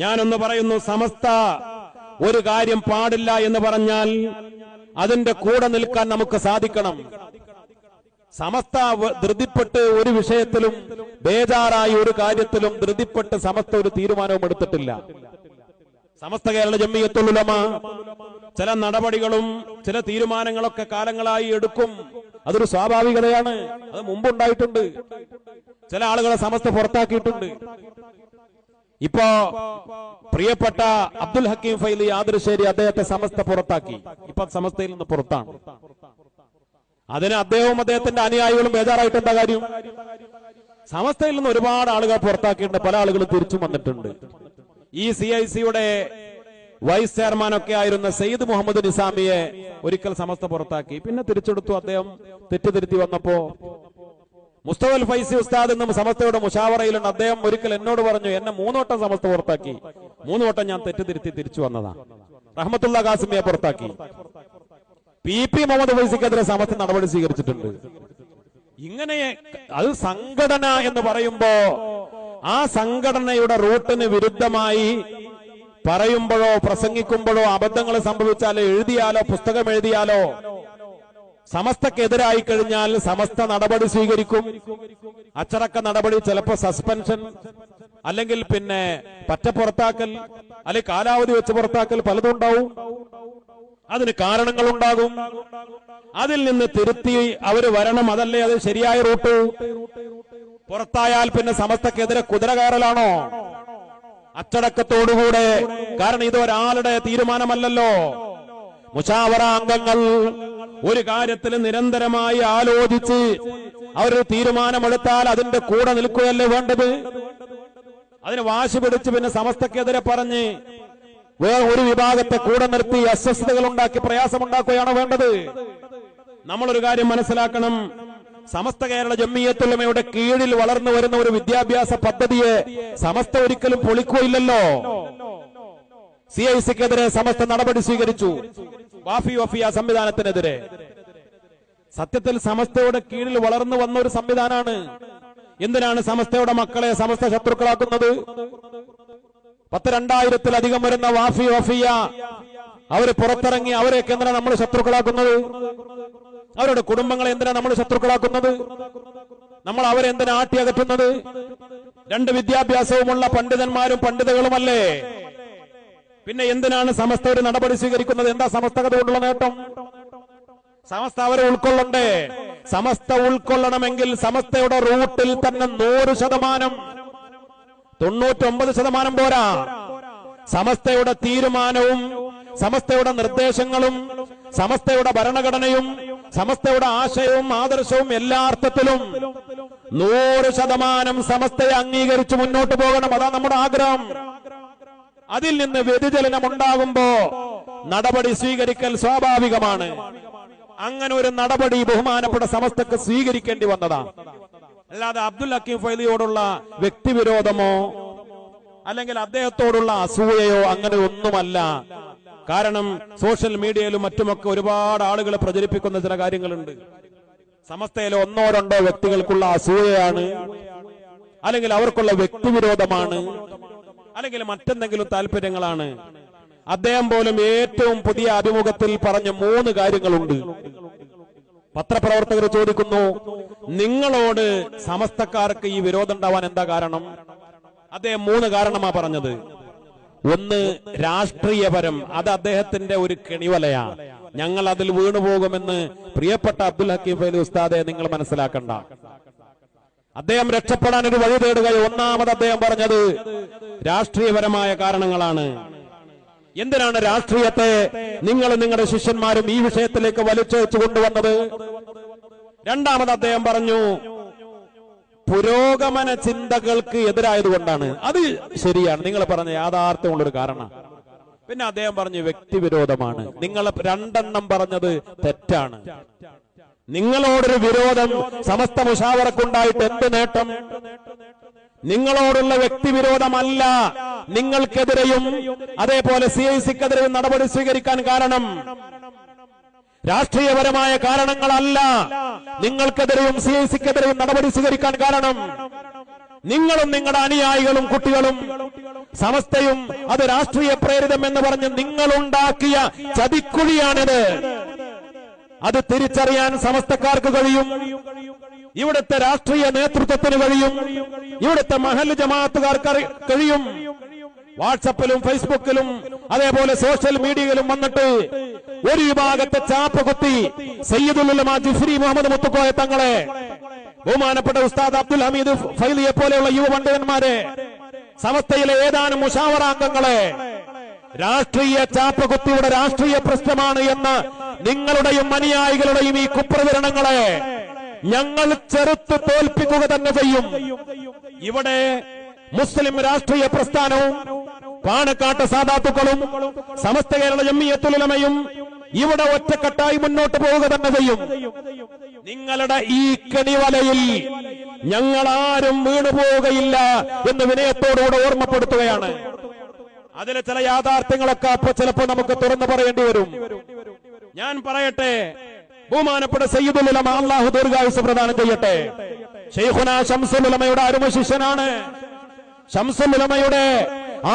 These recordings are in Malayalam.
ഞാനൊന്ന് പറയുന്നു, സമസ്ത ഒരു കാര്യം പാടില്ല എന്ന് പറഞ്ഞാൽ അതിന്റെ കൂടെ നിൽക്കാൻ നമുക്ക് സാധിക്കണം. സമസ്ത ധൃതിപ്പെട്ട് ഒരു വിഷയത്തിലും, ബേജാറായി ഒരു കാര്യത്തിലും ധൃതിപ്പെട്ട് സമസ്ത ഒരു തീരുമാനവും എടുത്തിട്ടില്ല. സമസ്ത കേരള ജംഇയ്യത്തുൽ ഉലമ ചില നടപടികളും ചില തീരുമാനങ്ങളൊക്കെ കാലങ്ങളായി എടുക്കും. അതൊരു സ്വാഭാവികതയാണ്. അത് മുമ്പുണ്ടായിട്ടുണ്ട്. ചില ആളുകളെ സമസ്ത പുറത്താക്കിയിട്ടുണ്ട്. ഇപ്പോ പ്രിയപ്പെട്ട അബ്ദുൽ ഹക്കീം ഫൈലി ആദർശേരി അദ്ദേഹത്തെ സമസ്ത പുറത്താക്കി. ഇപ്പൊ സമസ്തയിൽ നിന്ന് പുറത്താണ്. അതിന് അദ്ദേഹവും അദ്ദേഹത്തിന്റെ അനുയായികളും ബേജാറായിട്ട് എന്താ കാര്യം? സമസ്തയിൽ നിന്ന് ഒരുപാട് ആളുകൾ പുറത്താക്കിയിട്ടുണ്ട്. പല ആളുകളും തിരിച്ചും വന്നിട്ടുണ്ട്. ഈ CIC-യുടെ വൈസ് ചെയർമാനൊക്കെ ആയിരുന്ന സയ്യിദ് മുഹമ്മദ് നിസാമിയെ ഒരിക്കൽ സമസ്ത പുറത്താക്കി. പിന്നെ തിരിച്ചെടുത്തു. അദ്ദേഹം തെറ്റുതിരുത്തി വന്നപ്പോ മുസ്തഫൽ ഫൈസി ഉസ്താദ് എന്നും സമസ്തയുടെ മുഷാവറയിലുണ്ട്. അദ്ദേഹം ഒരിക്കൽ എന്നോട് പറഞ്ഞു, എന്നെ 3 വട്ടം സമസ്ത പുറത്താക്കി, 3 വട്ടം ഞാൻ തെറ്റുതിരുത്തി തിരിച്ചു വന്നതാ. റഹ്മത്തുള്ള ഖാസിമിയെ പുറത്താക്കി. PP മുഹമ്മദ് ഫൈസിക്കെതിരെ സമസ്ത നടപടി സ്വീകരിച്ചിട്ടുണ്ട്. ഇങ്ങനെ അത് സംഘടന എന്ന് പറയുമ്പോ ആ സംഘടനയുടെ റൂട്ടിന് വിരുദ്ധമായി പറയുമ്പോഴോ പ്രസംഗിക്കുമ്പോഴോ അബദ്ധങ്ങൾ സംഭവിച്ചാലോ എഴുതിയാലോ പുസ്തകം എഴുതിയാലോ സമസ്തക്കെതിരായി കഴിഞ്ഞാൽ സമസ്ത നടപടി സ്വീകരിക്കും. അച്ചടക്ക നടപടി, ചിലപ്പോ സസ്പെൻഷൻ, അല്ലെങ്കിൽ പിന്നെ പറ്റ പുറത്താക്കൽ, അല്ലെങ്കിൽ കാലാവധി വെച്ച് പുറത്താക്കൽ, പലതും ഉണ്ടാവും. അതിന് കാരണങ്ങളുണ്ടാകും. അതിൽ നിന്ന് തിരുത്തി അവര് വരണം. അതല്ലേ അത് ശരിയായ റൂട്ട്? പുറത്തായാൽ പിന്നെ സമസ്തക്കെതിരെ കുതിര കയറലാണോ? അച്ചടക്കത്തോടുകൂടെ. കാരണം ഇത് ഒരാളുടെ തീരുമാനമല്ലല്ലോ. മുശാവറ അംഗങ്ങൾ ഒരു കാര്യത്തിൽ നിരന്തരമായി ആലോചിച്ച് അവരൊരു തീരുമാനമെടുത്താൽ അതിന്റെ കൂടെ നിൽക്കുകയല്ലേ വേണ്ടത്? അതിന് വാശി പിടിച്ച് പിന്നെ സമസ്തക്കെതിരെ പറഞ്ഞ് വേറെ ഒരു വിഭാഗത്തെ കൂടെ നിർത്തി അസ്വസ്ഥതകൾ ഉണ്ടാക്കി പ്രയാസമുണ്ടാക്കുകയാണോ വേണ്ടത്? നമ്മളൊരു കാര്യം മനസ്സിലാക്കണം. സമസ്ത കേരള ജംഇയ്യത്തുൽ ഉലമയുടെ കീഴിൽ വളർന്നു വരുന്ന ഒരു വിദ്യാഭ്യാസ പദ്ധതിയെ സമസ്ത ഒരിക്കലും പൊളിക്കുകയില്ലല്ലോ. CIC-ക്കെതിരെ സമസ്ത നടപടി സ്വീകരിച്ചു, വാഫി വഫിയ സംവിധാനത്തിനെതിരെ. സത്യത്തിൽ സമസ്തയുടെ കീഴിൽ വളർന്നു വന്ന ഒരു സംവിധാനമാണ്. എന്തിനാണ് സമസ്തയുടെ മക്കളെ സമസ്ത ശത്രുക്കളാക്കുന്നത്? 10,000-2000 വരുന്ന വാഫി വഫിയ അവര് പുറത്തിറങ്ങി അവരെയൊക്കെ എന്തിനാണ് നമ്മൾ ശത്രുക്കളാക്കുന്നത്? അവരുടെ കുടുംബങ്ങളെ എന്തിനാണ് നമ്മൾ ശത്രുക്കളാക്കുന്നത്? നമ്മൾ അവരെന്തിനാ ആട്ടിയകറ്റുന്നത്? 2 വിദ്യാഭ്യാസവുമുള്ള പണ്ഡിതന്മാരും പണ്ഡിതകളുമല്ലേ? പിന്നെ എന്തിനാണ് സമസ്ത ഒരു നടപടി സ്വീകരിക്കുന്നത്? എന്താ സമസ്തകത കൊണ്ടുള്ള നേട്ടം? സമസ്ത അവരെ ഉൾക്കൊള്ളണ്ടേ? സമസ്ത ഉൾക്കൊള്ളണമെങ്കിൽ സമസ്തയുടെ റൂട്ടിൽ തന്നെ 100%, 99% പോരാ. സമസ്തയുടെ തീരുമാനവും സമസ്തയുടെ നിർദ്ദേശങ്ങളും സമസ്തയുടെ ഭരണഘടനയും സമസ്തയുടെ ആശയവും ആദർശവും എല്ലാ അർത്ഥത്തിലും 100% സമസ്തയെ അംഗീകരിച്ച് മുന്നോട്ട് പോകണം. അതാ നമ്മുടെ ആഗ്രഹം. അതിൽ നിന്ന് വ്യതിചലനം ഉണ്ടാകുമ്പോ നടപടി സ്വീകരിക്കൽ സ്വാഭാവികമാണ്. അങ്ങനെ ഒരു നടപടി ബഹുമാനപ്പെട്ട സമസ്തക്ക് സ്വീകരിക്കേണ്ടി വന്നതാണ്. അല്ലാതെ അബ്ദുൽ ഹക്കീം ഫൈലിയോടുള്ള വ്യക്തിവിരോധമോ അല്ലെങ്കിൽ അദ്ദേഹത്തോടുള്ള അസൂയയോ അങ്ങനെ ഒന്നുമല്ല. കാരണം സോഷ്യൽ മീഡിയയിലും മറ്റുമൊക്കെ ഒരുപാട് ആളുകൾ പ്രചരിപ്പിക്കുന്ന ചില കാര്യങ്ങളുണ്ട്. സമസ്തയിലെ 1-2 വ്യക്തികൾക്കുള്ള അസൂയയാണ്, അല്ലെങ്കിൽ അവർക്കുള്ള വ്യക്തിവിരോധമാണ്, അല്ലെങ്കിൽ മറ്റെന്തെങ്കിലും താല്പര്യങ്ങളാണ്. അദ്ദേഹം പോലും ഏറ്റവും പുതിയ അഭിമുഖത്തിൽ പറഞ്ഞ 3 കാര്യങ്ങളുണ്ട്. പത്രപ്രവർത്തകർ ചോദിക്കുന്നു, നിങ്ങളോട് സമസ്തക്കാർക്ക് ഈ വിരോധം ഉണ്ടാവാൻ എന്താ കാരണം? അദ്ദേഹം 3 കാരണമാ പറഞ്ഞത്. ഒന്ന്, രാഷ്ട്രീയപരം. അത് അദ്ദേഹത്തിന്റെ ഒരു കെണിവലയാണ്. ഞങ്ങൾ അതിൽ വീണുപോകുമെന്ന് പ്രിയപ്പെട്ട അബ്ദുൽ ഹക്കീം ഫൈലി ഉസ്താദെ നിങ്ങൾ മനസ്സിലാക്കണ്ട. അദ്ദേഹം രക്ഷപ്പെടാൻ ഒരു വഴി തേടുകയോ. ഒന്നാമത് അദ്ദേഹം പറഞ്ഞത് രാഷ്ട്രീയപരമായ കാരണങ്ങളാണ്. എന്തിനാണ് രാഷ്ട്രീയത്തെ നിങ്ങൾ നിങ്ങളുടെ ശിഷ്യന്മാരും ഈ വിഷയത്തിലേക്ക് വലിച്ചഴിച്ചു കൊണ്ടുവന്നത്? രണ്ടാമത് അദ്ദേഹം പറഞ്ഞു പുരോഗമന ചിന്തകൾക്ക് എതിരായതുകൊണ്ടാണ്. അത് ശരിയാണ്, നിങ്ങൾ പറഞ്ഞ യാഥാർത്ഥ്യമുള്ളൊരു കാരണം. പിന്നെ അദ്ദേഹം പറഞ്ഞു വ്യക്തിവിരോധമാണ്. നിങ്ങൾ 2 പറഞ്ഞത് തെറ്റാണ്. നിങ്ങളോടൊരു വിരോധം സമസ്ത മുശാവറക്കുണ്ടായിട്ട് എന്ത് നേട്ടം? നിങ്ങളോടുള്ള വ്യക്തിവിരോധമല്ല, നിങ്ങൾക്കെതിരെയും അതേപോലെ CIC-ക്കെതിരെയും നടപടി സ്വീകരിക്കാൻ കാരണം രാഷ്ട്രീയപരമായ കാരണങ്ങളല്ല. നിങ്ങൾക്കെതിരെയും CIC-ക്കെതിരെയും നടപടി സ്വീകരിക്കാൻ കാരണം നിങ്ങളും നിങ്ങളുടെ അനുയായികളും കുട്ടികളും സമസ്തയും അത് രാഷ്ട്രീയ പ്രേരിതം എന്ന് പറഞ്ഞ് നിങ്ങളുണ്ടാക്കിയ ചതിക്കുഴിയാണിത്. അത് തിരിച്ചറിയാൻ സമസ്തക്കാർക്ക് കഴിയും, ഇവിടുത്തെ രാഷ്ട്രീയ നേതൃത്വത്തിന് കഴിയും, ഇവിടുത്തെ മഹല്ല് ജമാഅത്തുകാർക്ക് കഴിയും. വാട്സപ്പിലും ഫേസ്ബുക്കിലും അതേപോലെ സോഷ്യൽ മീഡിയയിലും വന്നിട്ട് ഒരു വിഭാഗത്തെ ചാപ്പ് കുത്തി സയ്യിദുൽ ഉലമ ജിഫ്രി മുഹമ്മദ് മുത്തുക്കോയ തങ്ങളെ, ബഹുമാനപ്പെട്ട ഉസ്താദ് അബ്ദുൽ ഹമീദ് ഫൈലിയെ പോലെയുള്ള യുവ പണ്ഡിതന്മാരെ, സമസ്തയിലെ ഏതാനും മുഷാവറാംഗങ്ങളെ രാഷ്ട്രീയ ചാപ്പകുത്തിയുടെ രാഷ്ട്രീയ പ്രശ്നമാണ് എന്ന നിങ്ങളുടെയും അനുയായികളുടെയും ഈ കുപ്രചരണങ്ങളെ ഞങ്ങൾ ചെറുത്ത് തോൽപ്പിക്കുക തന്നെ ചെയ്യും. ഇവിടെ മുസ്ലിം രാഷ്ട്രീയ പ്രസ്ഥാനവും പാണക്കാട്ട് സാദാത്തുക്കളും സമസ്ത കേരള ജംഇയ്യത്തുൽ ഉലമയും ഇവിടെ ഒറ്റക്കെട്ടായി മുന്നോട്ട് പോവുക തന്നെ ചെയ്യും. നിങ്ങളുടെ ഈ കെണിവലയിൽ ഞങ്ങളാരും വീണുപോവുകയില്ല എന്ന് വിനയത്തോടുകൂടെ ഓർമ്മപ്പെടുത്തുകയാണ്. അതിലെ ചില യാഥാർത്ഥ്യങ്ങളൊക്കെ അപ്പൊ ചിലപ്പോൾ നമുക്ക് തുറന്നു പറയേണ്ടി വരും. ഞാൻ പറയട്ടെ, ബഹുമാനപ്പെട്ട സയ്യിദുൽ ഉലമ അല്ലാഹു ദീർഘായുസ്സ് പ്രദാനം ചെയ്യട്ടെ, ശൈഖുനാ ശംസുൽ ഉലമയുടെ അരുമ ശിഷ്യനാണ്. ശംസുൽ ഉലമയുടെ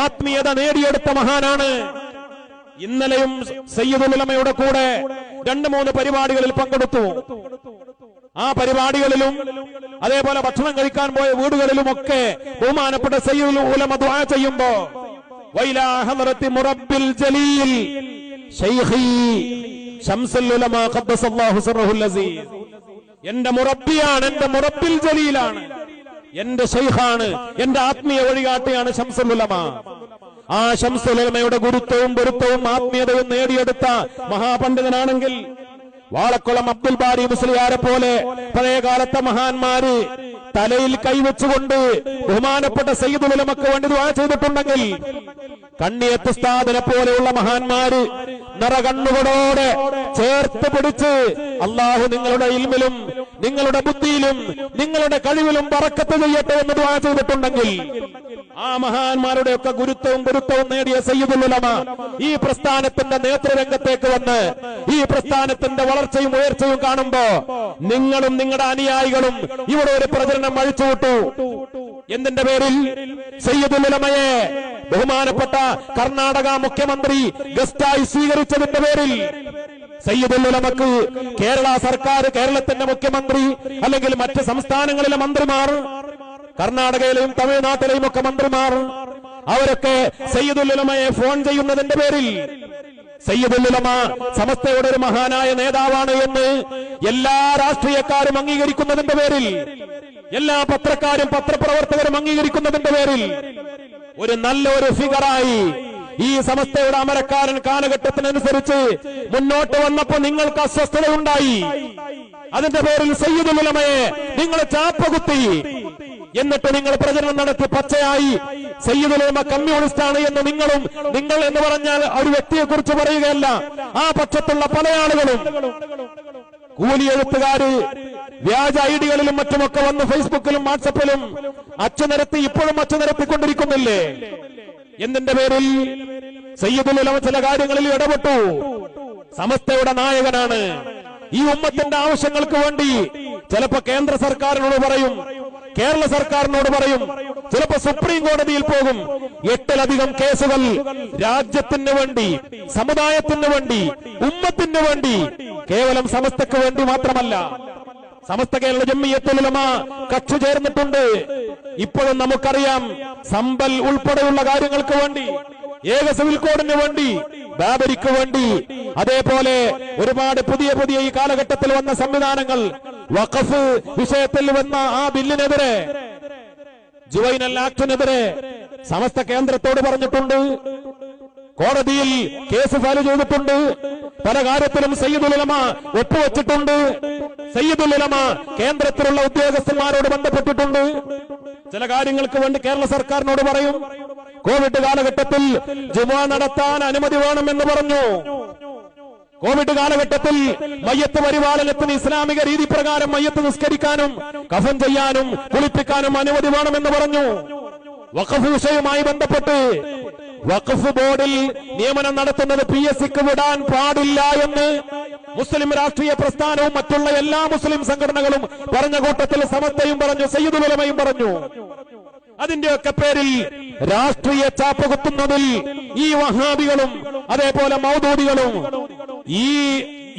ആത്മീയത നേടിയെടുത്ത മഹാനാണ്. ഇന്നലെയും സയ്യിദുൽ ഉലമയുടെ കൂടെ 2-3 പരിപാടികളിൽ പങ്കെടുത്തു. ആ പരിപാടികളിലും അതേപോലെ ഭക്ഷണം കഴിക്കാൻ പോയ വീടുകളിലുമൊക്കെ ബഹുമാനപ്പെട്ട സയ്യിദുൽ ഉലമ ദുആ ചെയ്യുമ്പോ വൈലാ ഹളറത്തി മുറബ്ബിൽ ജലീൽ ശൈഖി ശംസുൽ ഉലമ ഖദ്ദസല്ലാഹു സിർറഹുൽ അസീസ്, എന്റെ മുറബ്ബിയാണ്, എന്റെ മുറബ്ബിൽ ജലീലാണ്, എന്റെ ശൈഖാണ്, എന്റെ ആത്മീയ വഴികാട്ടിയാണ് ശംസുൽ ഉലമ. ആ ശംസുൽ ഉലമയുടെ ഗുരുത്വവും പൊരുത്തവും ആത്മീയതയും നേടിയെടുത്ത മഹാപണ്ഡിതനാണെങ്കിൽ വാളക്കുളം അബ്ദുൽ ബാരി മുസ്ലിയാരെ പോലെ പഴയകാലത്തെ മഹാന്മാര് തലയിൽ കൈവച്ചുകൊണ്ട് ബഹുമാനപ്പെട്ട സയ്യിദുൽ ഉലമക്ക് വേണ്ടി ദുആ ചെയ്തിട്ടുണ്ടെങ്കിൽ കണ്ണിയത്ത് ഉസ്താദിനെ പോലെയുള്ള മഹാന്മാര് നിറകണ്ണുകളോടെ ചേർത്ത് പിടിച്ച് അള്ളാഹു നിങ്ങളുടെ ഇൽമിലും നിങ്ങളുടെ ബുദ്ധിയിലും നിങ്ങളുടെ കഴിവിലും ബറക്കത്ത് ചെയ്യട്ടെ എന്ന് ദുആ ചെയ്തിട്ടുണ്ടെങ്കിൽ ആ മഹാന്മാരുടെ ഒക്കെ ഗുരുത്വവും ഗുരുത്വവും നേടിയ സയ്യിദുൽ ഉലമ ഈ പ്രസ്ഥാനത്തിന്റെ നേതൃരംഗത്തേക്ക് വന്ന് ഈ പ്രസ്ഥാനത്തിന്റെ വളർച്ചയും ഉയർച്ചയും കാണുമ്പോ നിങ്ങളും നിങ്ങളുടെ അനുയായികളും ഇവിടെ ഒരു പ്രചരണം അഴിച്ചുവിട്ടു. എന്തിന്റെ പേരിൽ? സയ്യിദുൽ ഉലമയെ ബഹുമാനപ്പെട്ട കർണാടക മുഖ്യമന്ത്രി ഗസ്റ്റായി സ്വീകരിച്ചതിന്റെ പേരിൽ സയ്യിദുൽ ഉലമക്ക് കേരള സർക്കാർ, കേരളത്തിന്റെ മുഖ്യമന്ത്രി അല്ലെങ്കിൽ മറ്റ് സംസ്ഥാനങ്ങളിലെ മന്ത്രിമാർ, കർണാടകയിലെയും തമിഴ്നാട്ടിലെയും ഒക്കെ മന്ത്രിമാർ, അവരൊക്കെ സയ്യിദുൽ ഉലമയെ ഫോൺ ചെയ്യുന്നതിന്റെ പേരിൽ സയ്യിദുൽ ഉലമ സമസ്തയുടെ ഒരു മഹാനായ നേതാവാണ് എന്ന് എല്ലാ രാഷ്ട്രീയക്കാരും അംഗീകരിക്കുന്നതിന്റെ പേരിൽ, എല്ലാ പത്രക്കാരും പത്രപ്രവർത്തകരും അംഗീകരിക്കുന്നതിന്റെ പേരിൽ ഒരു നല്ലൊരു ഫിഗറായി ഈ സമസ്തയുടെ അമരക്കാരൻ കാലഘട്ടത്തിനനുസരിച്ച് മുന്നോട്ട് വന്നപ്പോ നിങ്ങൾക്ക് അസ്വസ്ഥതയുണ്ടായി. അതിന്റെ പേരിൽ സയ്യിദുൽ ഉലമയെ നിങ്ങൾ ചാപ്പകുത്തി. എന്നിട്ട് നിങ്ങൾ പ്രചരണം നടത്തി പച്ചയായി സയ്യിദുൽ ഉലമ കമ്മ്യൂണിസ്റ്റ് ആണ് എന്ന് നിങ്ങൾ എന്ന് പറഞ്ഞാൽ ഒരു വ്യക്തിയെ കുറിച്ച് പറയുകയല്ല, ആ പക്ഷത്തുള്ള പല ആളുകളും കൂലി എഴുത്തുകാര് വ്യാജ ഐഡികളിലും മറ്റുമൊക്കെ വന്ന് ഫേസ്ബുക്കിലും വാട്സപ്പിലും അച്ചുനിരത്തി ഇപ്പോഴും അച്ചുനിരത്തിക്കൊണ്ടിരിക്കുന്നില്ലേ? എന്തിന്റെ പേരിൽ? സയ്യിദുൽ ഉലമ ചില കാര്യങ്ങളിൽ ഇടപെട്ടു. സമസ്തയുടെ നായകനാണ്. ഈ ഉമ്മത്തിന്റെ ആവശ്യങ്ങൾക്ക് വേണ്ടി ചിലപ്പോ കേന്ദ്ര സർക്കാരിനോട് പറയും, കേരള സർക്കാരിനോട് പറയും, ചിലപ്പോ സുപ്രീം കോടതിയിൽ പോകും. 8-ലധികം കേസുകൾ രാജ്യത്തിന് വേണ്ടി, സമുദായത്തിന് വേണ്ടി, ഉമ്മത്തിന് വേണ്ടി, കേവലം സമസ്തക്ക് വേണ്ടി മാത്രമല്ല, സമസ്ത കേരള ജംഇയ്യത്തുൽ ഉലമ കക്ഷി ചേർന്നിട്ടുണ്ട്. ഇപ്പോഴും നമുക്കറിയാം, സമ്പൽ ഉൾപ്പെടെയുള്ള കാര്യങ്ങൾക്ക് വേണ്ടി, ഏക സിവിൽ കോഡിന് വേണ്ടി, ബാബരിക്ക് വേണ്ടി, അതേപോലെ ഒരുപാട് പുതിയ ഈ കാലഘട്ടത്തിൽ വന്ന സംവിധാനങ്ങൾ, വഖഫ് വിഷയത്തിൽ വന്ന ആ ബില്ലിനെതിരെ, ജുവൈനൽ ആക്ടിനെതിരെ സമസ്ത കേന്ദ്രത്തോട് പറഞ്ഞിട്ടുണ്ട്. കോടതിയിൽ കേസ് ഫയൽ ചെയ്തിട്ടുണ്ട്. പല കാര്യത്തിലും സയ്യിദുൽ ഉലമ ഒപ്പുവെച്ചിട്ടുണ്ട്. സയ്യിദുൽ ഉലമ കേന്ദ്രത്തിലുള്ള ഉദ്യോഗസ്ഥന്മാരോട് ബന്ധപ്പെട്ടിട്ടുണ്ട്. ചില കാര്യങ്ങൾക്ക് വേണ്ടി കേരള സർക്കാരിനോട് പറയും. കോവിഡ് കാലഘട്ടത്തിൽ ജുമുഅ നടത്താൻ അനുമതി വേണമെന്ന് പറഞ്ഞു. കോവിഡ് കാലഘട്ടത്തിൽ മയ്യത്ത് പരിപാലനത്തിന് ഇസ്ലാമിക രീതി പ്രകാരം മയ്യത്ത് നിസ്കരിക്കാനും കഫൻ ചെയ്യാനും കുളിപ്പിക്കാനും അനുമതി വേണമെന്ന് പറഞ്ഞു. വഖഫ് വിഷയവുമായി ബന്ധപ്പെട്ട് വഖഫ് ബോർഡിൽ നിയമനം നടത്തുന്നത് PSCക്ക് വിടാൻ പാടില്ല എന്ന് മുസ്ലിം രാഷ്ട്രീയ പ്രസ്ഥാനവും മറ്റുള്ള എല്ലാ മുസ്ലിം സംഘടനകളും പറഞ്ഞ കൂട്ടത്തിൽ സമസ്തയും പറഞ്ഞു, സയ്യിദുൽ ഉലമയും പറഞ്ഞു. അതിന്റെയൊക്കെ പേരിൽ രാഷ്ട്രീയ ചാപ്പ് കുത്തുന്നതിൽ ഈ വഹാബികളും അതേപോലെ മൗദൂദികളും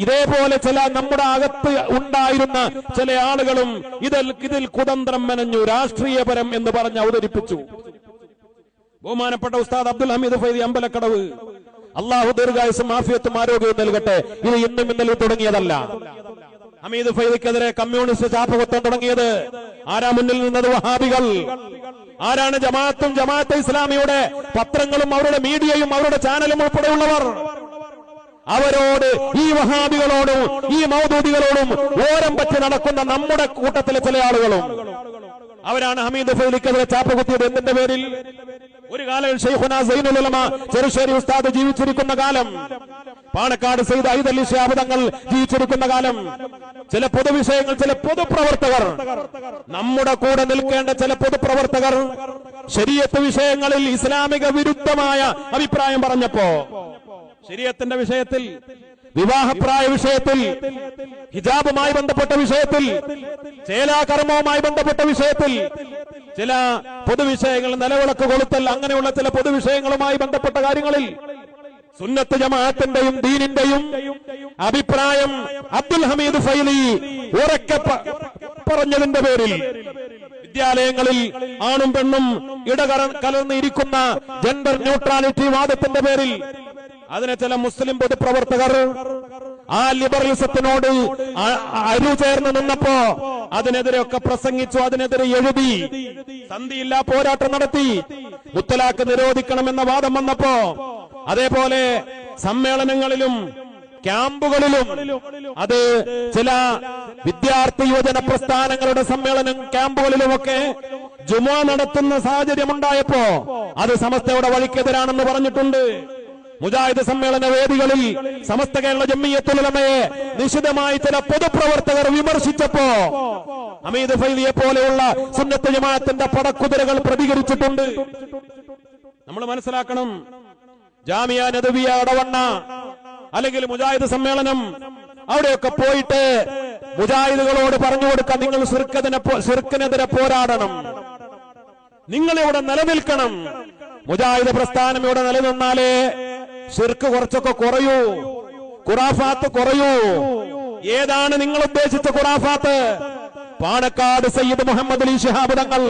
ഇതേപോലെ ചില നമ്മുടെ അകത്ത് ഉണ്ടായിരുന്ന ചില ആളുകളും ഇതിൽ കുതന്ത്രം മെനഞ്ഞു, രാഷ്ട്രീയപരം എന്ന് പറഞ്ഞ് അവതരിപ്പിച്ചു. ബഹുമാനപ്പെട്ട ഉസ്താദ് അബ്ദുൽ ഹമീദ് ഫൈദി അമ്പലക്കടവ്, അള്ളാഹു ദീർഘായുസ്സും ആഫിയത്തും ആരോഗ്യവും നൽകട്ടെ, ഇത് ഇന്നും ഇന്നലെ തുടങ്ങിയതല്ല. ഹമീദ് ഫൈദിക്കെതിരെ കമ്മ്യൂണിസ്റ്റ് ചാപ്പ് കുത്താൻ തുടങ്ങിയത് ആരാ? മുന്നിൽ നിന്നത് വഹാബികൾ. ആരാണ്? ജമാഅത്തെ ഇസ്ലാമിയുടെ പത്രങ്ങളും അവരുടെ മീഡിയയും അവരുടെ ചാനലും ഉൾപ്പെടെയുള്ളവർ. അവരോട്, ഈ വഹാബികളോടും ഈ മൗദൂദികളോടും ഓരം പറ്റി നടക്കുന്ന നമ്മുടെ കൂട്ടത്തിലെ ചില ആളുകളും അവരാണ് ഹമീദ് ഫൈദിക്കെതിരെ ചാപ്പ് കുത്തിയത്. എന്തിന്റെ പേരിൽ? ഒരു കാലം ശൈഖുനാ സൈനുൽ ഉലമ ചെറുശ്ശേരി ഉസ്താദ് ജീവിച്ചിരിക്കുന്ന കാലം, പാണക്കാട് സയ്യിദ് അയ്യിദ് അലി ശിഹാബ് തങ്ങൾ ജീവിച്ചിരിക്കുന്ന കാലം, ചില പൊതുവിഷയങ്ങൾ, ചില പൊതുപ്രവർത്തകർ, നമ്മുടെ കൂടെ നിൽക്കേണ്ട ചില പൊതുപ്രവർത്തകർ ശരീഅത്ത് വിഷയങ്ങളിൽ ഇസ്ലാമിക വിരുദ്ധമായ അഭിപ്രായം പറഞ്ഞപ്പോ, ശരീഅത്തിന്റെ വിഷയത്തിൽ, വിവാഹപ്രായ വിഷയത്തിൽ, ഹിജാബുമായി ബന്ധപ്പെട്ട വിഷയത്തിൽ, ചേലാകർമ്മവുമായി ബന്ധപ്പെട്ട വിഷയത്തിൽ, ചില പൊതുവിഷയങ്ങൾ, നിലവിളക്ക് കൊളുത്തൽ, അങ്ങനെയുള്ള ചില പൊതുവിഷയങ്ങളുമായി ബന്ധപ്പെട്ട കാര്യങ്ങളിൽ സുന്നത്ത് ജമാഅത്തിന്റെയും ദീനിന്റെയും അഭിപ്രായം അബ്ദുൽ ഹമീദ് ഫൈദി ഉറക്കെ പറഞ്ഞതിന്റെ പേരിൽ വിദ്യാലയങ്ങളിൽ ആണും പെണ്ണും ഇടകലർന്നിരിക്കുന്ന ജെൻഡർ ന്യൂട്രാലിറ്റി വാദത്തിന്റെ പേരിൽ അതിനെ ചില മുസ്ലിം പൊതുപ്രവർത്തകർ ആ ലിബറലിസത്തിനോട് അരുചേർന്ന് നിന്നപ്പോ അതിനെതിരെയൊക്കെ പ്രസംഗിച്ചു, അതിനെതിരെ എഴുതി, സന്ധിയില്ലാ പോരാട്ടം നടത്തി. മുത്തലാഖ് നിരോധിക്കണമെന്ന വാദം വന്നപ്പോ, അതേപോലെ സമ്മേളനങ്ങളിലും ക്യാമ്പുകളിലും, അത് ചില വിദ്യാർത്ഥി യുവജന പ്രസ്ഥാനങ്ങളുടെ സമ്മേളനം ക്യാമ്പുകളിലുമൊക്കെ ജുമുഅ നടത്തുന്ന സാഹചര്യം ഉണ്ടായപ്പോ അത് സമസ്തയുടെ വഴിക്കെതിരാണെന്ന് പറഞ്ഞിട്ടുണ്ട്. മുജാഹിദ് സമ്മേളന വേദികളിൽ സമസ്ത കേരള ജംഇയ്യത്തുൽ ഉലമയെ നിശിതമായി ചില പൊതുപ്രവർത്തകർ വിമർശിച്ചപ്പോ ഹമീദ് ഫൈദിയെ പോലെയുള്ള സുന്നത്ത് ജമാഅത്തിന്റെ പടക്കുതിരകൾ പ്രതികരിച്ചിട്ടുണ്ട്. നമ്മൾ മനസ്സിലാക്കണം, ജാമിയ നദവിയ അടവണ്ണ അല്ലെങ്കിൽ മുജാഹിദ് സമ്മേളനം, അവിടെയൊക്കെ പോയിട്ട് മുജാഹിദുകളോട് പറഞ്ഞു കൊടുക്കാൻ, നിങ്ങൾ ശിർക്കിനെതിരെ പോരാടണം, നിങ്ങളിവിടെ നിലനിൽക്കണം. മുജാഹിദ് പ്രസ്ഥാനം ഇവിടെ നിലനിന്നാലേ ശിർക്ക് കുറച്ചൊക്കെ കുറയൂ, ഖുറാഫാത്ത് കുറയൂ. ഏതാണ് നിങ്ങൾ ഉദ്ദേശിച്ച ഖുറാഫാത്ത്? പാണക്കാട് സയ്യിദ് മുഹമ്മദ് അലി ശിഹാബ് തങ്ങൾ,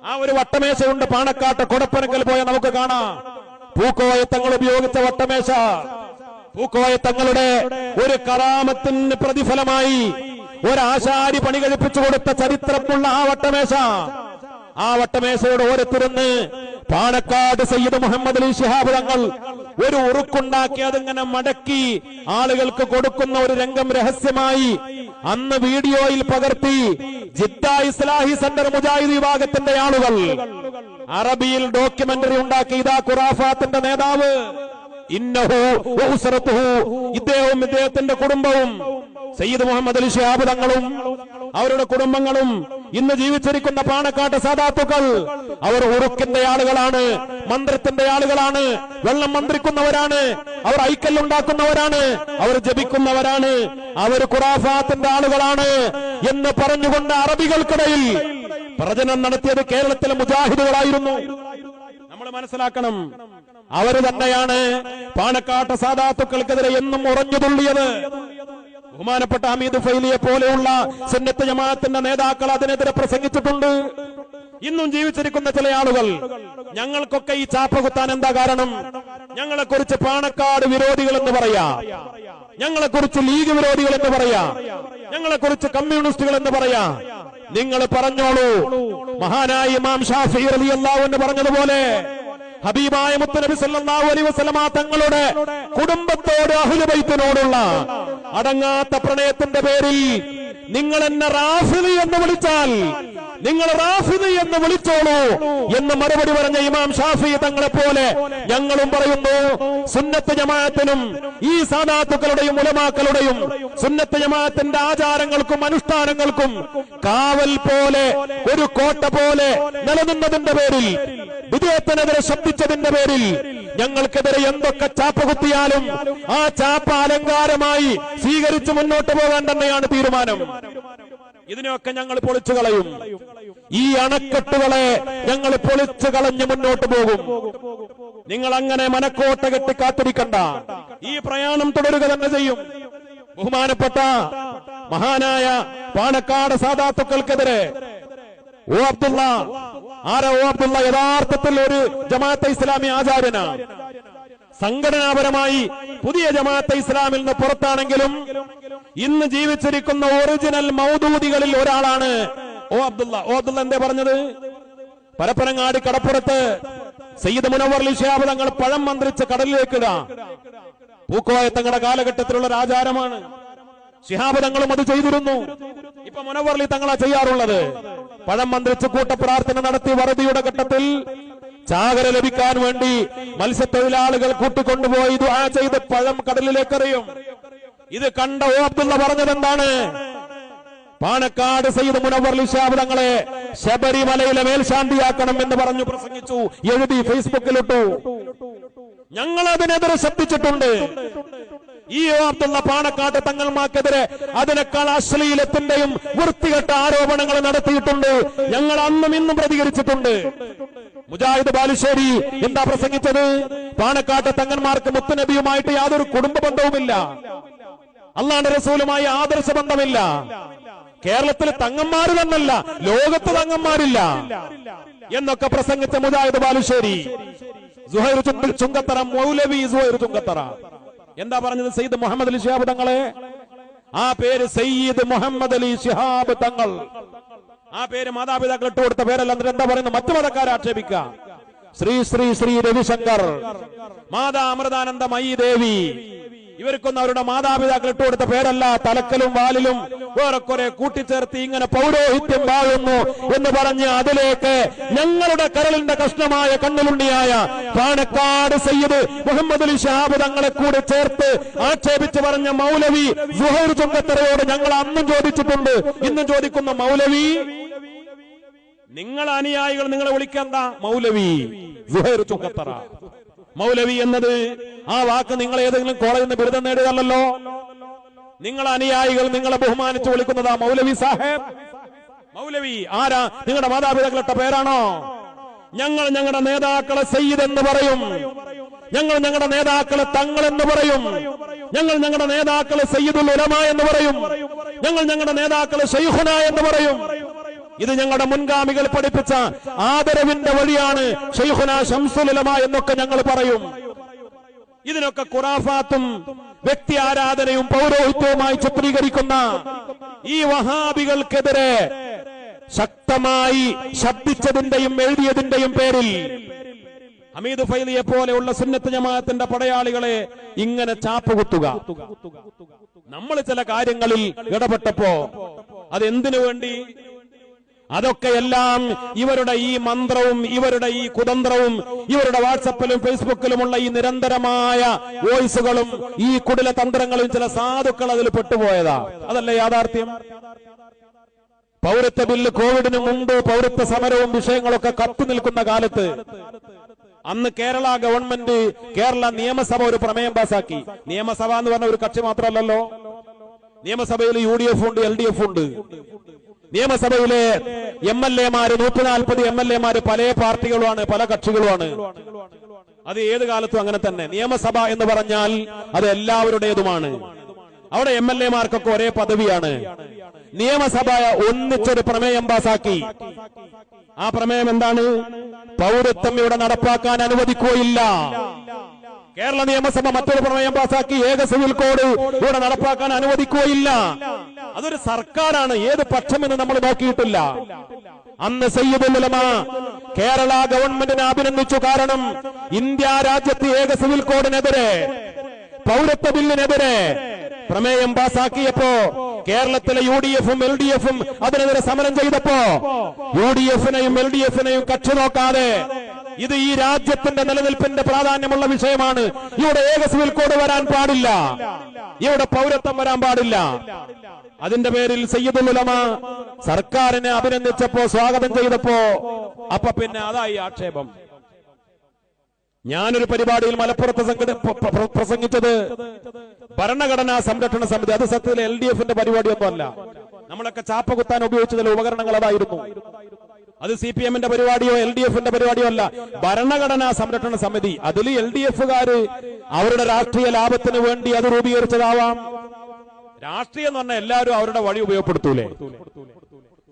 ആ ഒരു വട്ടമേശയുണ്ട് പാണക്കാട്ട്, കൊടപ്പനക്കൽ പോയാൽ നമുക്ക് കാണാം. പൂക്കോയ തങ്ങൾ ഉപയോഗിച്ച വട്ടമേശ, പൂക്കോയ തങ്ങളുടെ ഒരു കറാമത്തിന് പ്രതിഫലമായി ഒരാശാരി പണി കഴിപ്പിച്ചു കൊടുത്ത ചരിത്രമുള്ള ആ വട്ടമേശ, ആ വട്ടമേശയുടെ ഓരത്തിരുന്ന് പാണക്കാട് സയ്യിദ് മുഹമ്മദ് അലി ശിഹാബ് തങ്ങൾ ഒരു ഉറുക്കുണ്ടാക്കി അതിങ്ങനെ മടക്കി ആളുകൾക്ക് കൊടുക്കുന്ന ഒരു രംഗം രഹസ്യമായി അന്ന് വീഡിയോയിൽ പകർത്തി ജിദ്ദ ഇസ്ലാഹി സെന്റർ മുജാഹിദ് വിഭാഗത്തിന്റെ ആളുകൾ അറബിയിൽ ഡോക്യുമെന്ററി ഉണ്ടാക്കി. ഇതാ ഖുറാഫാത്തിന്റെ നേതാവ്, ഇന്നഹു വഉസ്റതുഹു, ഇദ്ദേഹവും ഇദ്ദേഹത്തിന്റെ കുടുംബവും സയ്യിദ് മുഹമ്മദ് അലി ശിഹാബ് തങ്ങളും അവരുടെ കുടുംബങ്ങളും ഇന്ന് ജീവിച്ചിരിക്കുന്ന പാണക്കാട്ട് സാദാത്തുക്കൾ, അവർ ഉറുക്കിന്റെ ആളുകളാണ്, മന്ത്രത്തിന്റെ ആളുകളാണ്, വെള്ളം മന്ത്രിക്കുന്നവരാണ്, അവർ ഐക്കല്ലുണ്ടാക്കുന്നവരാണ്, അവർ ജപിക്കുന്നവരാണ്, അവർ ഖുറാഫാത്തിന്റെ ആളുകളാണ് എന്ന് പറഞ്ഞുകൊണ്ട് അറബികൾക്കിടയിൽ പ്രചരണം നടത്തിയത് കേരളത്തിലെ മുജാഹിദുകളായിരുന്നു. നമ്മൾ മനസ്സിലാക്കണം, അവര് തന്നെയാണ് പാണക്കാട്ട് സാദാത്തുക്കൾക്കെതിരെ എന്നും ഉറഞ്ഞുതുള്ളിയത്. ബഹുമാനപ്പെട്ട ഹമീദ് ഫൈദിയെ പോലെയുള്ള സുന്നത്ത് ജമാഅത്തിന്റെ നേതാക്കൾ അതിനെതിരെ പ്രസംഗിച്ചിട്ടുണ്ട്. ഇന്നും ജീവിച്ചിരിക്കുന്ന ചില ആളുകൾ, ഞങ്ങൾക്കൊക്കെ ഈ ചാപ്പ കുത്താൻ എന്താ കാരണം? ഞങ്ങളെക്കുറിച്ച് പാണക്കാട് വിരോധികൾ എന്ന് പറയാ, ഞങ്ങളെക്കുറിച്ച് ലീഗ് വിരോധികൾ എന്ന് പറയാ, ഞങ്ങളെക്കുറിച്ച് കമ്മ്യൂണിസ്റ്റുകൾ എന്ന് പറയാ. നിങ്ങൾ പറഞ്ഞോളൂ. മഹാനായ ഇമാം ഷാഫിഈ റളിയല്ലാഹു അൻഹു പറഞ്ഞതുപോലെ ഹബീബായ മുത്തുനബി സല്ലല്ലാഹു അലൈഹി വസല്ലമ തങ്ങളുടെ കുടുംബത്തോട് അഹ്ലു ബൈത്തിനോടുള്ള അടങ്ങാത്ത പ്രണയത്തിന്റെ പേരിൽ നിങ്ങൾ എന്നെ റാഫിദി എന്ന് വിളിച്ചാൽ നിങ്ങൾ റാഫിദി എന്ന് വിളിച്ചോളൂ എന്ന് മറുപടി പറഞ്ഞ ഇമാം ഷാഫിഈ തങ്ങളെ പോലെ ഞങ്ങളും പറയുന്നു, സുന്നത്ത് ജമാഅത്തിനും ഈ സാദാത്തുക്കളുടെയും ഉലമാക്കളുടെയും സുന്നത്ത് ജമാഅത്തിന്റെ ആചാരങ്ങൾക്കും അനുഷ്ഠാനങ്ങൾക്കും കാവൽ പോലെ, ഒരു കോട്ട പോലെ നിലനിന്നതിന്റെ പേരിൽ, വിദേഹത്തിനെതിരെ ശബ്ദിച്ചതിന്റെ പേരിൽ ഞങ്ങൾക്കെതിരെ എന്തൊക്കെ ചാപ്പ കുത്തിയാലും ആ ചാപ്പ അലങ്കാരമായി സ്വീകരിച്ച് മുന്നോട്ട് പോകാൻ തന്നെയാണ് തീരുമാനം. ഇതിനെയൊക്കെ ഞങ്ങൾ പൊളിച്ചു കളയും. ഈ അണക്കെട്ടുകളെ ഞങ്ങൾ പൊളിച്ചു കളഞ്ഞ് മുന്നോട്ട് പോകും. നിങ്ങൾ അങ്ങനെ മനക്കോട്ട കെട്ടി കാത്തിരിക്കണ്ട, ഈ പ്രയാണം തുടരുക തന്നെ ചെയ്യും. ബഹുമാനപ്പെട്ട മഹാനായ പാണക്കാട് സാദാത്തുക്കൾക്കെതിരെ ഓ അബ്ദുള്ള, ആരാ ഓ അബ്ദുള്ള? യഥാർത്ഥത്തിൽ ഒരു ജമാഅത്തെ ഇസ്ലാമി ആചാര്യനാണ്. സംഘടനാപരമായി പുതിയ ജമാഅത്തെ ഇസ്ലാമിൽ നിന്ന് പുറത്താണെങ്കിലും ഇന്ന് ജീവിച്ചിരിക്കുന്ന ഒറിജിനൽ മൗദൂദികളിൽ ഒരാളാണ് ഓ അബ്ദുള്ള. ഓ അബ്ദുള്ള എന്തേ പറഞ്ഞത്? പരപ്പനങ്ങാടി കടപ്പുറത്ത് സയ്യിദ് മുനവ്വർ ശിഹാബ് തങ്ങൾ പഴം മന്ത്രിച്ച് കടലിലേക്കിട പൂക്കോയ തങ്ങളുടെ കാലഘട്ടത്തിലുള്ള ഒരു ആചാരമാണ്. ശിഹാബ് തങ്ങളും അത് ചെയ്തിരുന്നു. ഇപ്പൊ മുനവ്വർ തങ്ങളാ ചെയ്യാറുള്ളത്. പഴം മന്ത്രിച്ച് കൂട്ടപ്രാർത്ഥന നടത്തി വറുതിയുടെ ഘട്ടത്തിൽ ചാകര ലഭിക്കാൻ വേണ്ടി മത്സ്യത്തൊഴിലാളികൾ കൂട്ടിക്കൊണ്ടുപോയി ദുആ ചെയ്ത് പഴം കടലിലേക്ക് എറിയും. ഇത് കണ്ട ഓ അബ്ദുള്ള പറഞ്ഞത് എന്താണ്? പാണക്കാട് സയ്യിദ് മുനവ്വർ ശിഹാബ് തങ്ങളെ ശബരിമലയിലെ മേൽശാന്തിയാക്കണം എന്ന് പറഞ്ഞു പ്രസംഗിച്ചു, എഴുതി ഫേസ്ബുക്കിലിട്ടു. ഞങ്ങൾ അതിനെതിരെ ശബ്ദിച്ചിട്ടുണ്ട്. ഈ ഓ അബ്ദുള്ള പാണക്കാട്ട് തങ്ങൾമാർക്കെതിരെ അതിനേക്കാൾ അശ്ലീലത്തിന്റെയും വൃത്തികെട്ട ആരോപണങ്ങൾ നടത്തിയിട്ടുണ്ട്. ഞങ്ങൾ അന്നും ഇന്നും പ്രതികരിച്ചിട്ടുണ്ട്. മുജാഹിദ് ബാലുശ്ശേരി എന്താ പ്രസംഗിച്ചത്? പാണക്കാട്ട് തങ്ങന്മാർക്ക് മുത്തുനബിയുമായിട്ട് യാതൊരു കുടുംബ ബന്ധവുമില്ല, അള്ളാഹുവിന്റെ റസൂലുമായി ആദർശ ബന്ധമില്ല. കേരളത്തിൽ തങ്ങന്മാര് തന്നല്ല, ലോകത്ത് തങ്ങന്മാരില്ല എന്നൊക്കെ പ്രസംഗിച്ച മുജാഹിദ് ബാലുശ്ശേരി, സുഹൈർ ചുങ്കത്തറ, മൗലവി സുഹൈർ ചുങ്കത്തറ എന്താ പറഞ്ഞത്? സയ്യിദ് മുഹമ്മദ് അലി ശിഹാബ് തങ്ങളെ, ആ പേര് സയ്യിദ് മുഹമ്മദ് അലി ശിഹാബ് തങ്ങൾ, ആ പേര് മാതാപിതാക്കൾ ഇട്ട് കൊടുത്ത പേരല്ല. എന്നിട്ട് എന്താ പറയുന്നത്? മറ്റു മതക്കാരെ ആക്ഷേപിക്കുക. ശ്രീ ശ്രീ ശ്രീ രവിശങ്കർ, മാതാ അമൃതാനന്ദമയി ദേവി, ഇവർക്കൊന്നും അവരുടെ മാതാപിതാക്കൾ ഇട്ട് കൊടുത്ത പേരല്ല. തലക്കലും വാലിലും വേറെ കുറെ കൂട്ടിച്ചേർത്ത് ഇങ്ങനെ പൗരോഹിത്യം വാഴുന്നു എന്ന് പറഞ്ഞ് അതിലേക്ക് ഞങ്ങളുടെ കരളിന്റെ കഷ്ണമായ കണ്ണിലുണ്ണിയായ പാണക്കാട് സയ്യിദ് മുഹമ്മദ് അലി ശിഹാബ് തങ്ങളെ കൂടെ ചേർത്ത് ആക്ഷേപിച്ച് പറഞ്ഞ മൗലവി സുഹൈർ ചുങ്കത്തറയോട് ഞങ്ങൾ അന്നും ചോദിച്ചിട്ടുണ്ട്, ഇന്നും ചോദിക്കുന്ന മൗലവി, നിങ്ങൾ അനുയായികൾ നിങ്ങളെ വിളിക്കണ്ട മൗലവി സുഹൈർ ചുങ്കത്തറ. മൗലവി എന്നത് ആ വാക്ക് നിങ്ങൾ ഏതെങ്കിലും കോളേജിൽ നിന്ന് ബിരുദം നേടിയതല്ലോ. നിങ്ങൾ അനുയായികൾ നിങ്ങളെ ബഹുമാനിച്ച് വിളിക്കുന്നതാ മൗലവി സാഹേബ്. മൗലവി ആരാ? നിങ്ങളുടെ മാതാപിതാക്കളിട്ട പേരാണോ? ഞങ്ങൾ ഞങ്ങളുടെ നേതാക്കളെ സയ്യിദ് എന്ന് പറയും, ഞങ്ങൾ ഞങ്ങളുടെ നേതാക്കളെ തങ്ങൾ എന്ന് പറയും, ഞങ്ങൾ ഞങ്ങളുടെ നേതാക്കളെ സയ്യിദുൽ ഉലമ എന്ന് പറയും, ഞങ്ങൾ ഞങ്ങളുടെ നേതാക്കളെ ശൈഖുന എന്ന് പറയും. ഇത് ഞങ്ങളുടെ മുൻഗാമികൾ പഠിപ്പിച്ച ആദരവിന്റെ വഴിയാണ്. ശൈഖുന ശംസുൽ ഉലമ എന്നൊക്കെ ഞങ്ങൾ പറയും. ഇതിനൊക്കെ ഖുറാഫാത്തും വ്യക്തി ആരാധനയും പൗരോഹിത്യവുമായി ചിത്രീകരിക്കുന്ന ഈ വഹാബികൾക്കെതിരെ ശക്തമായി ശബ്ദിച്ചതിന്റെയും എഴുതിയതിന്റെയും പേരിൽ ഹമീദ് ഫൈലിയെ പോലെയുള്ള സുന്നത്ത് ജമാഅത്തിന്റെ പടയാളികളെ ഇങ്ങനെ ചാപ്പുകുത്തുക. നമ്മൾ ചില കാര്യങ്ങളിൽ ഇടപെട്ടപ്പോ അതെന്തിനു വേണ്ടി? അതൊക്കെയെല്ലാം ഇവരുടെ ഈ മന്ത്രവും ഇവരുടെ ഈ കുതന്ത്രവും ഇവരുടെ വാട്സപ്പിലും ഫേസ്ബുക്കിലുമുള്ള ഈ നിരന്തരമായ വോയിസുകളും ഈ കുടില തന്ത്രങ്ങളും ചില സാധുക്കൾ അതിൽ പെട്ടുപോയതാ. അതല്ലേ യാഥാർത്ഥ്യം? പൗരത്വ ബില്ല് കോവിഡിന് മുമ്പ് പൗരത്വ സമരവും വിഷയങ്ങളൊക്കെ കത്തി നിൽക്കുന്ന കാലത്ത് അന്ന് കേരള ഗവൺമെന്റ്, കേരള നിയമസഭ ഒരു പ്രമേയം പാസാക്കി. നിയമസഭ എന്ന് പറഞ്ഞ ഒരു കക്ഷി മാത്രമല്ലല്ലോ, നിയമസഭയിൽ UDF ഉണ്ട്, LDF ഉണ്ട്. നിയമസഭയിലെ MLA മാര് 140 MLA പല പാർട്ടികളുമാണ്, പല കക്ഷികളുമാണ്. അത് ഏത് കാലത്തും അങ്ങനെ തന്നെ. നിയമസഭ എന്ന് പറഞ്ഞാൽ അത് എല്ലാവരുടേതുമാണ്. അവിടെ MLA മാർക്കൊക്കെ ഒരേ പദവിയാണ്. നിയമസഭ ഒന്നിച്ചൊരു പ്രമേയം പാസാക്കി. ആ പ്രമേയം എന്താണ്? പൗരത്വം ഇവിടെ നടപ്പാക്കാൻ അനുവദിക്കുകയില്ല. കേരള നിയമസഭ മറ്റൊരു പ്രമേയം പാസാക്കി, ഏക സിവിൽ കോഡ് ഇവിടെ നടപ്പാക്കാൻ അനുവദിക്കുകയില്ല. അതൊരു സർക്കാരാണ്, ഏത് പക്ഷമെന്ന് നമ്മൾ നോക്കിയിട്ടില്ല. അന്ന് സയ്യിദുൽ ഉലമ കേരള ഗവൺമെന്റിനെ അഭിനന്ദിച്ചു. കാരണം ഇന്ത്യ രാജ്യത്ത് ഏക സിവിൽ കോഡിനെതിരെ, പൗരത്വ ബില്ലിനെതിരെ പ്രമേയം പാസാക്കിയപ്പോ കേരളത്തിലെ UDF-ഉം LDF-ഉം അതിനെതിരെ സമരം ചെയ്തപ്പോ UDF-നെയും LDF-നെയും കക്ഷി നോക്കാതെ ഇത് ഈ രാജ്യത്തിന്റെ നിലനിൽപ്പിന്റെ പ്രാധാന്യമുള്ള വിഷയമാണ്, ഇവിടെ ഏക സിവിൽ കോഡ് വരാൻ പാടില്ല, ഇവിടെ പൗരത്വം വരാൻ പാടില്ല, അതിന്റെ പേരിൽ സയ്യിദുൽ ഉലമ സർക്കാരിനെ അഭിനന്ദിച്ചപ്പോ, സ്വാഗതം ചെയ്തപ്പോ അപ്പൊ പിന്നെ അതായി ആക്ഷേപം. ഞാനൊരു പരിപാടിയിൽ മലപ്പുറത്ത് പ്രസംഗിച്ചത് ഭരണഘടനാ സംരക്ഷണ സമിതി, അത് സത്യത്തിൽ LDF-ന്റെ പരിപാടിയൊന്നും അല്ല. നമ്മളൊക്കെ ചാപ്പ കുത്താൻ ഉപയോഗിച്ച ചില ഉപകരണങ്ങൾ അതായിരുന്നു. അത് CPM-ന്റെ പരിപാടിയോ LDF-ന്റെ പരിപാടിയോ അല്ല. ഭരണഘടനാ സംരക്ഷണ സമിതി, അതിൽ LDF-കാര് അവരുടെ രാഷ്ട്രീയ ലാഭത്തിന് വേണ്ടി അത് രൂപീകരിച്ചതാവാം. രാഷ്ട്രീയം എന്ന് പറഞ്ഞാൽ എല്ലാവരും അവരുടെ വഴി ഉപയോഗപ്പെടുത്തൂലേ?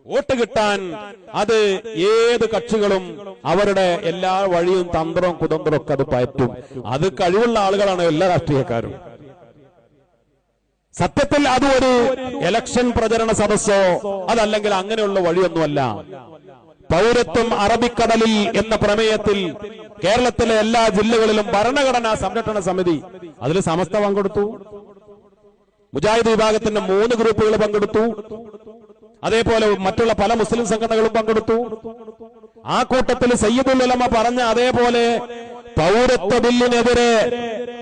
വോട്ട് കിട്ടാൻ അത് ഏത് കക്ഷികളും അവരുടെ എല്ലാ വഴിയും തന്ത്രവും കുതന്ത്രവും ഒക്കെ അത് പയറ്റും. അത് കഴിവുള്ള ആളുകളാണ് എല്ലാ രാഷ്ട്രീയക്കാരും. സത്യത്തിൽ അത് ഒരു ഇലക്ഷൻ പ്രചരണ സദസ്സോ അതല്ലെങ്കിൽ അങ്ങനെയുള്ള വഴിയൊന്നുമല്ല. പൗരത്വം അറബിക്കടലിൽ എന്ന പ്രമേയത്തിൽ കേരളത്തിലെ എല്ലാ ജില്ലകളിലും ഭരണഘടനാ സംരക്ഷണ സമിതി, അതിൽ സമസ്ത പങ്കെടുത്തു, മുജാഹിദ് വിഭാഗത്തിന്റെ 3 ഗ്രൂപ്പുകൾ പങ്കെടുത്തു, അതേപോലെ മറ്റുള്ള പല മുസ്ലിം സംഘടനകളും പങ്കെടുത്തു. ആ കൂട്ടത്തിൽ സയ്യിദുൽ ഉലമ പറഞ്ഞ അതേപോലെ പൗരത്വ ബില്ലിനെതിരെ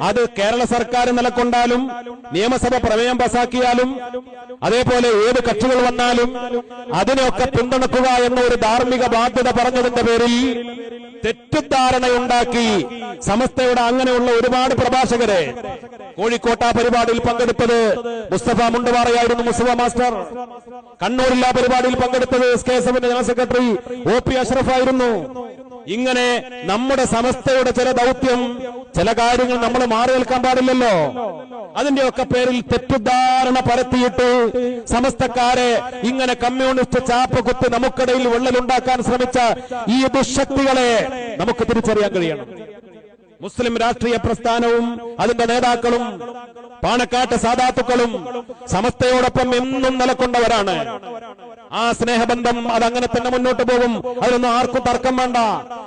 അത് കേരള സർക്കാർ നിലക്കൊണ്ടാലും നിയമസഭ പ്രമേയം പാസാക്കിയാലും അതേപോലെ ഏത് കക്ഷികൾ വന്നാലും അതിനെയൊക്കെ പിന്തുണക്കുക എന്ന ഒരു ധാർമ്മിക ബാധ്യത പറഞ്ഞതിന്റെ പേരിൽ തെറ്റിദ്ധാരണയുണ്ടാക്കി സമസ്തയുടെ അങ്ങനെയുള്ള ഒരുപാട് പ്രഭാഷകരെ കോഴിക്കോട്ട് ആ പരിപാടിയിൽ പങ്കെടുത്തത് മുസ്തഫ മുണ്ടുപാറയായിരുന്നു, മുസ്തഫ മാസ്റ്റർ. കണ്ണൂരിൽ ആ പരിപാടിയിൽ പങ്കെടുത്തത് SKSF-ന്റെ ജനറൽ സെക്രട്ടറി OP അഷ്റഫ് ആയിരുന്നു. ഇങ്ങനെ നമ്മുടെ സമസ്തയുടെ ചില ദൗത്യം, ചില കാര്യങ്ങൾ നമ്മൾ മാറി നിൽക്കാൻ പാടില്ലല്ലോ. അതിന്റെയൊക്കെ പേരിൽ തെറ്റിദ്ധാരണ പരത്തിയിട്ട് സമസ്തക്കാരെ ഇങ്ങനെ കമ്മ്യൂണിസ്റ്റ് ചാപ്പ് കുത്തി നമുക്കിടയിൽ വിള്ളലുണ്ടാക്കാൻ ശ്രമിച്ച ഈ ദുശക്തികളെ നമുക്ക് തിരിച്ചറിയാൻ കഴിയണം. മുസ്ലിം രാഷ്ട്രീയ പ്രസ്ഥാനവും അതിന്റെ നേതാക്കളും പാണക്കാട്ട് സാദാത്തുക്കളും സമസ്തയോടൊപ്പം എന്നും നിലകൊണ്ടവരാണ്. ആ സ്നേഹബന്ധം അതങ്ങനെ തന്നെ മുന്നോട്ട് പോകും. അതിലൊന്നും ആർക്കും തർക്കം വേണ്ട.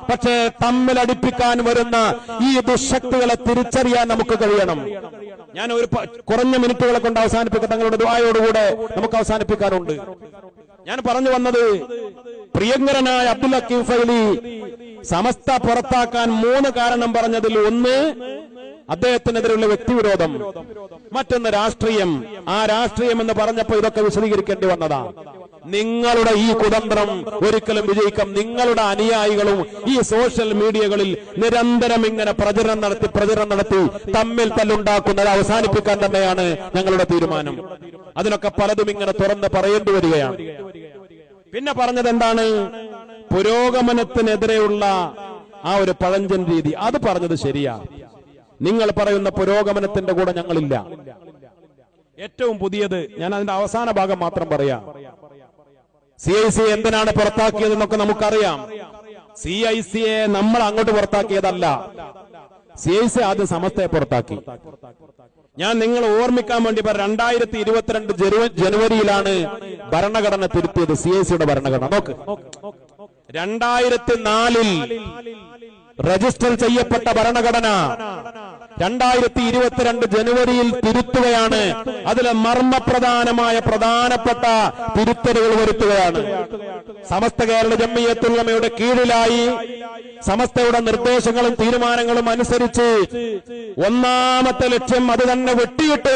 പക്ഷേ തമ്മിലടിപ്പിക്കാൻ വരുന്ന ഈ ദുശക്തികളെ തിരിച്ചറിയാൻ നമുക്ക് കഴിയണം. ഞാൻ ഒരു കുറഞ്ഞ മിനിറ്റുകളെ കൊണ്ട് അവസാനിപ്പിക്കുക. തങ്ങളുടെ ദുആയോടുകൂടെ നമുക്ക് അവസാനിപ്പിക്കാനുണ്ട്. ഞാൻ പറഞ്ഞു വന്നത്, പ്രിയങ്കരനായ അബ്ദുൽ ലത്തീഫ് ഫൈലി സമസ്ത പുറത്താക്കാൻ 3 കാരണം പറഞ്ഞതിൽ ഒന്ന് അദ്ദേഹത്തിനെതിരെയുള്ള വ്യക്തിവിരോധം, മറ്റൊന്ന് രാഷ്ട്രീയം. ആ രാഷ്ട്രീയം എന്ന് പറഞ്ഞപ്പോ ഇതൊക്കെ വിശദീകരിക്കേണ്ടി വന്നതാ. നിങ്ങളുടെ ഈ കുതന്ത്രം ഒരിക്കലും വിജയിക്കാം. നിങ്ങളുടെ അനുയായികളും ഈ സോഷ്യൽ മീഡിയകളിൽ നിരന്തരം ഇങ്ങനെ പ്രചരണം നടത്തി തമ്മിൽ തല്ലുണ്ടാക്കുന്നത് അവസാനിപ്പിക്കാൻ തന്നെയാണ് ഞങ്ങളുടെ തീരുമാനം. അതിനൊക്കെ പലതും ഇങ്ങനെ തുറന്ന് പറയേണ്ടി വരികയാണ്. പിന്നെ പറഞ്ഞത് എന്താണ്? പുരോഗമനത്തിനെതിരെയുള്ള ആ ഒരു പഴഞ്ചൻ രീതി, അത് പറഞ്ഞത് ശരിയാ. നിങ്ങൾ പറയുന്ന പുരോഗമനത്തിന്റെ കൂടെ ഞങ്ങളില്ല. ഏറ്റവും പുതിയത്, ഞാൻ അതിന്റെ അവസാന ഭാഗം മാത്രം പറയാം. CIC എന്തിനാണ് പുറത്താക്കിയതെന്നൊക്കെ നമുക്കറിയാം. CIC-യെ നമ്മൾ അങ്ങോട്ട് പുറത്താക്കിയതല്ല. CIC ആദ്യം സമസ്തയെ പുറത്താക്കി. ഞാൻ നിങ്ങൾ ഓർമ്മിക്കാൻ വേണ്ടി 2022 ജനുവരിയിലാണ് ഭരണഘടന തിരുത്തിയത്. CIC-യുടെ ഭരണഘടന നോക്ക്. 2004-ൽ രജിസ്റ്റർ ചെയ്യപ്പെട്ട ഭരണഘടന 2022 ജനുവരിയിൽ തിരുത്തുകയാണ്. അതിലെ മർമ്മപ്രധാനമായ പ്രധാനപ്പെട്ട തിരുത്തലുകൾ വരുത്തുകയാണ്. സമസ്ത കേരള ജംഇയ്യത്തുൽ ഉലമയുടെ കീഴിലായി സമസ്തയുടെ നിർദ്ദേശങ്ങളും തീരുമാനങ്ങളും അനുസരിച്ച് ഒന്നാമത്തെ ലക്ഷ്യം അത് തന്നെ വെട്ടിയിട്ട്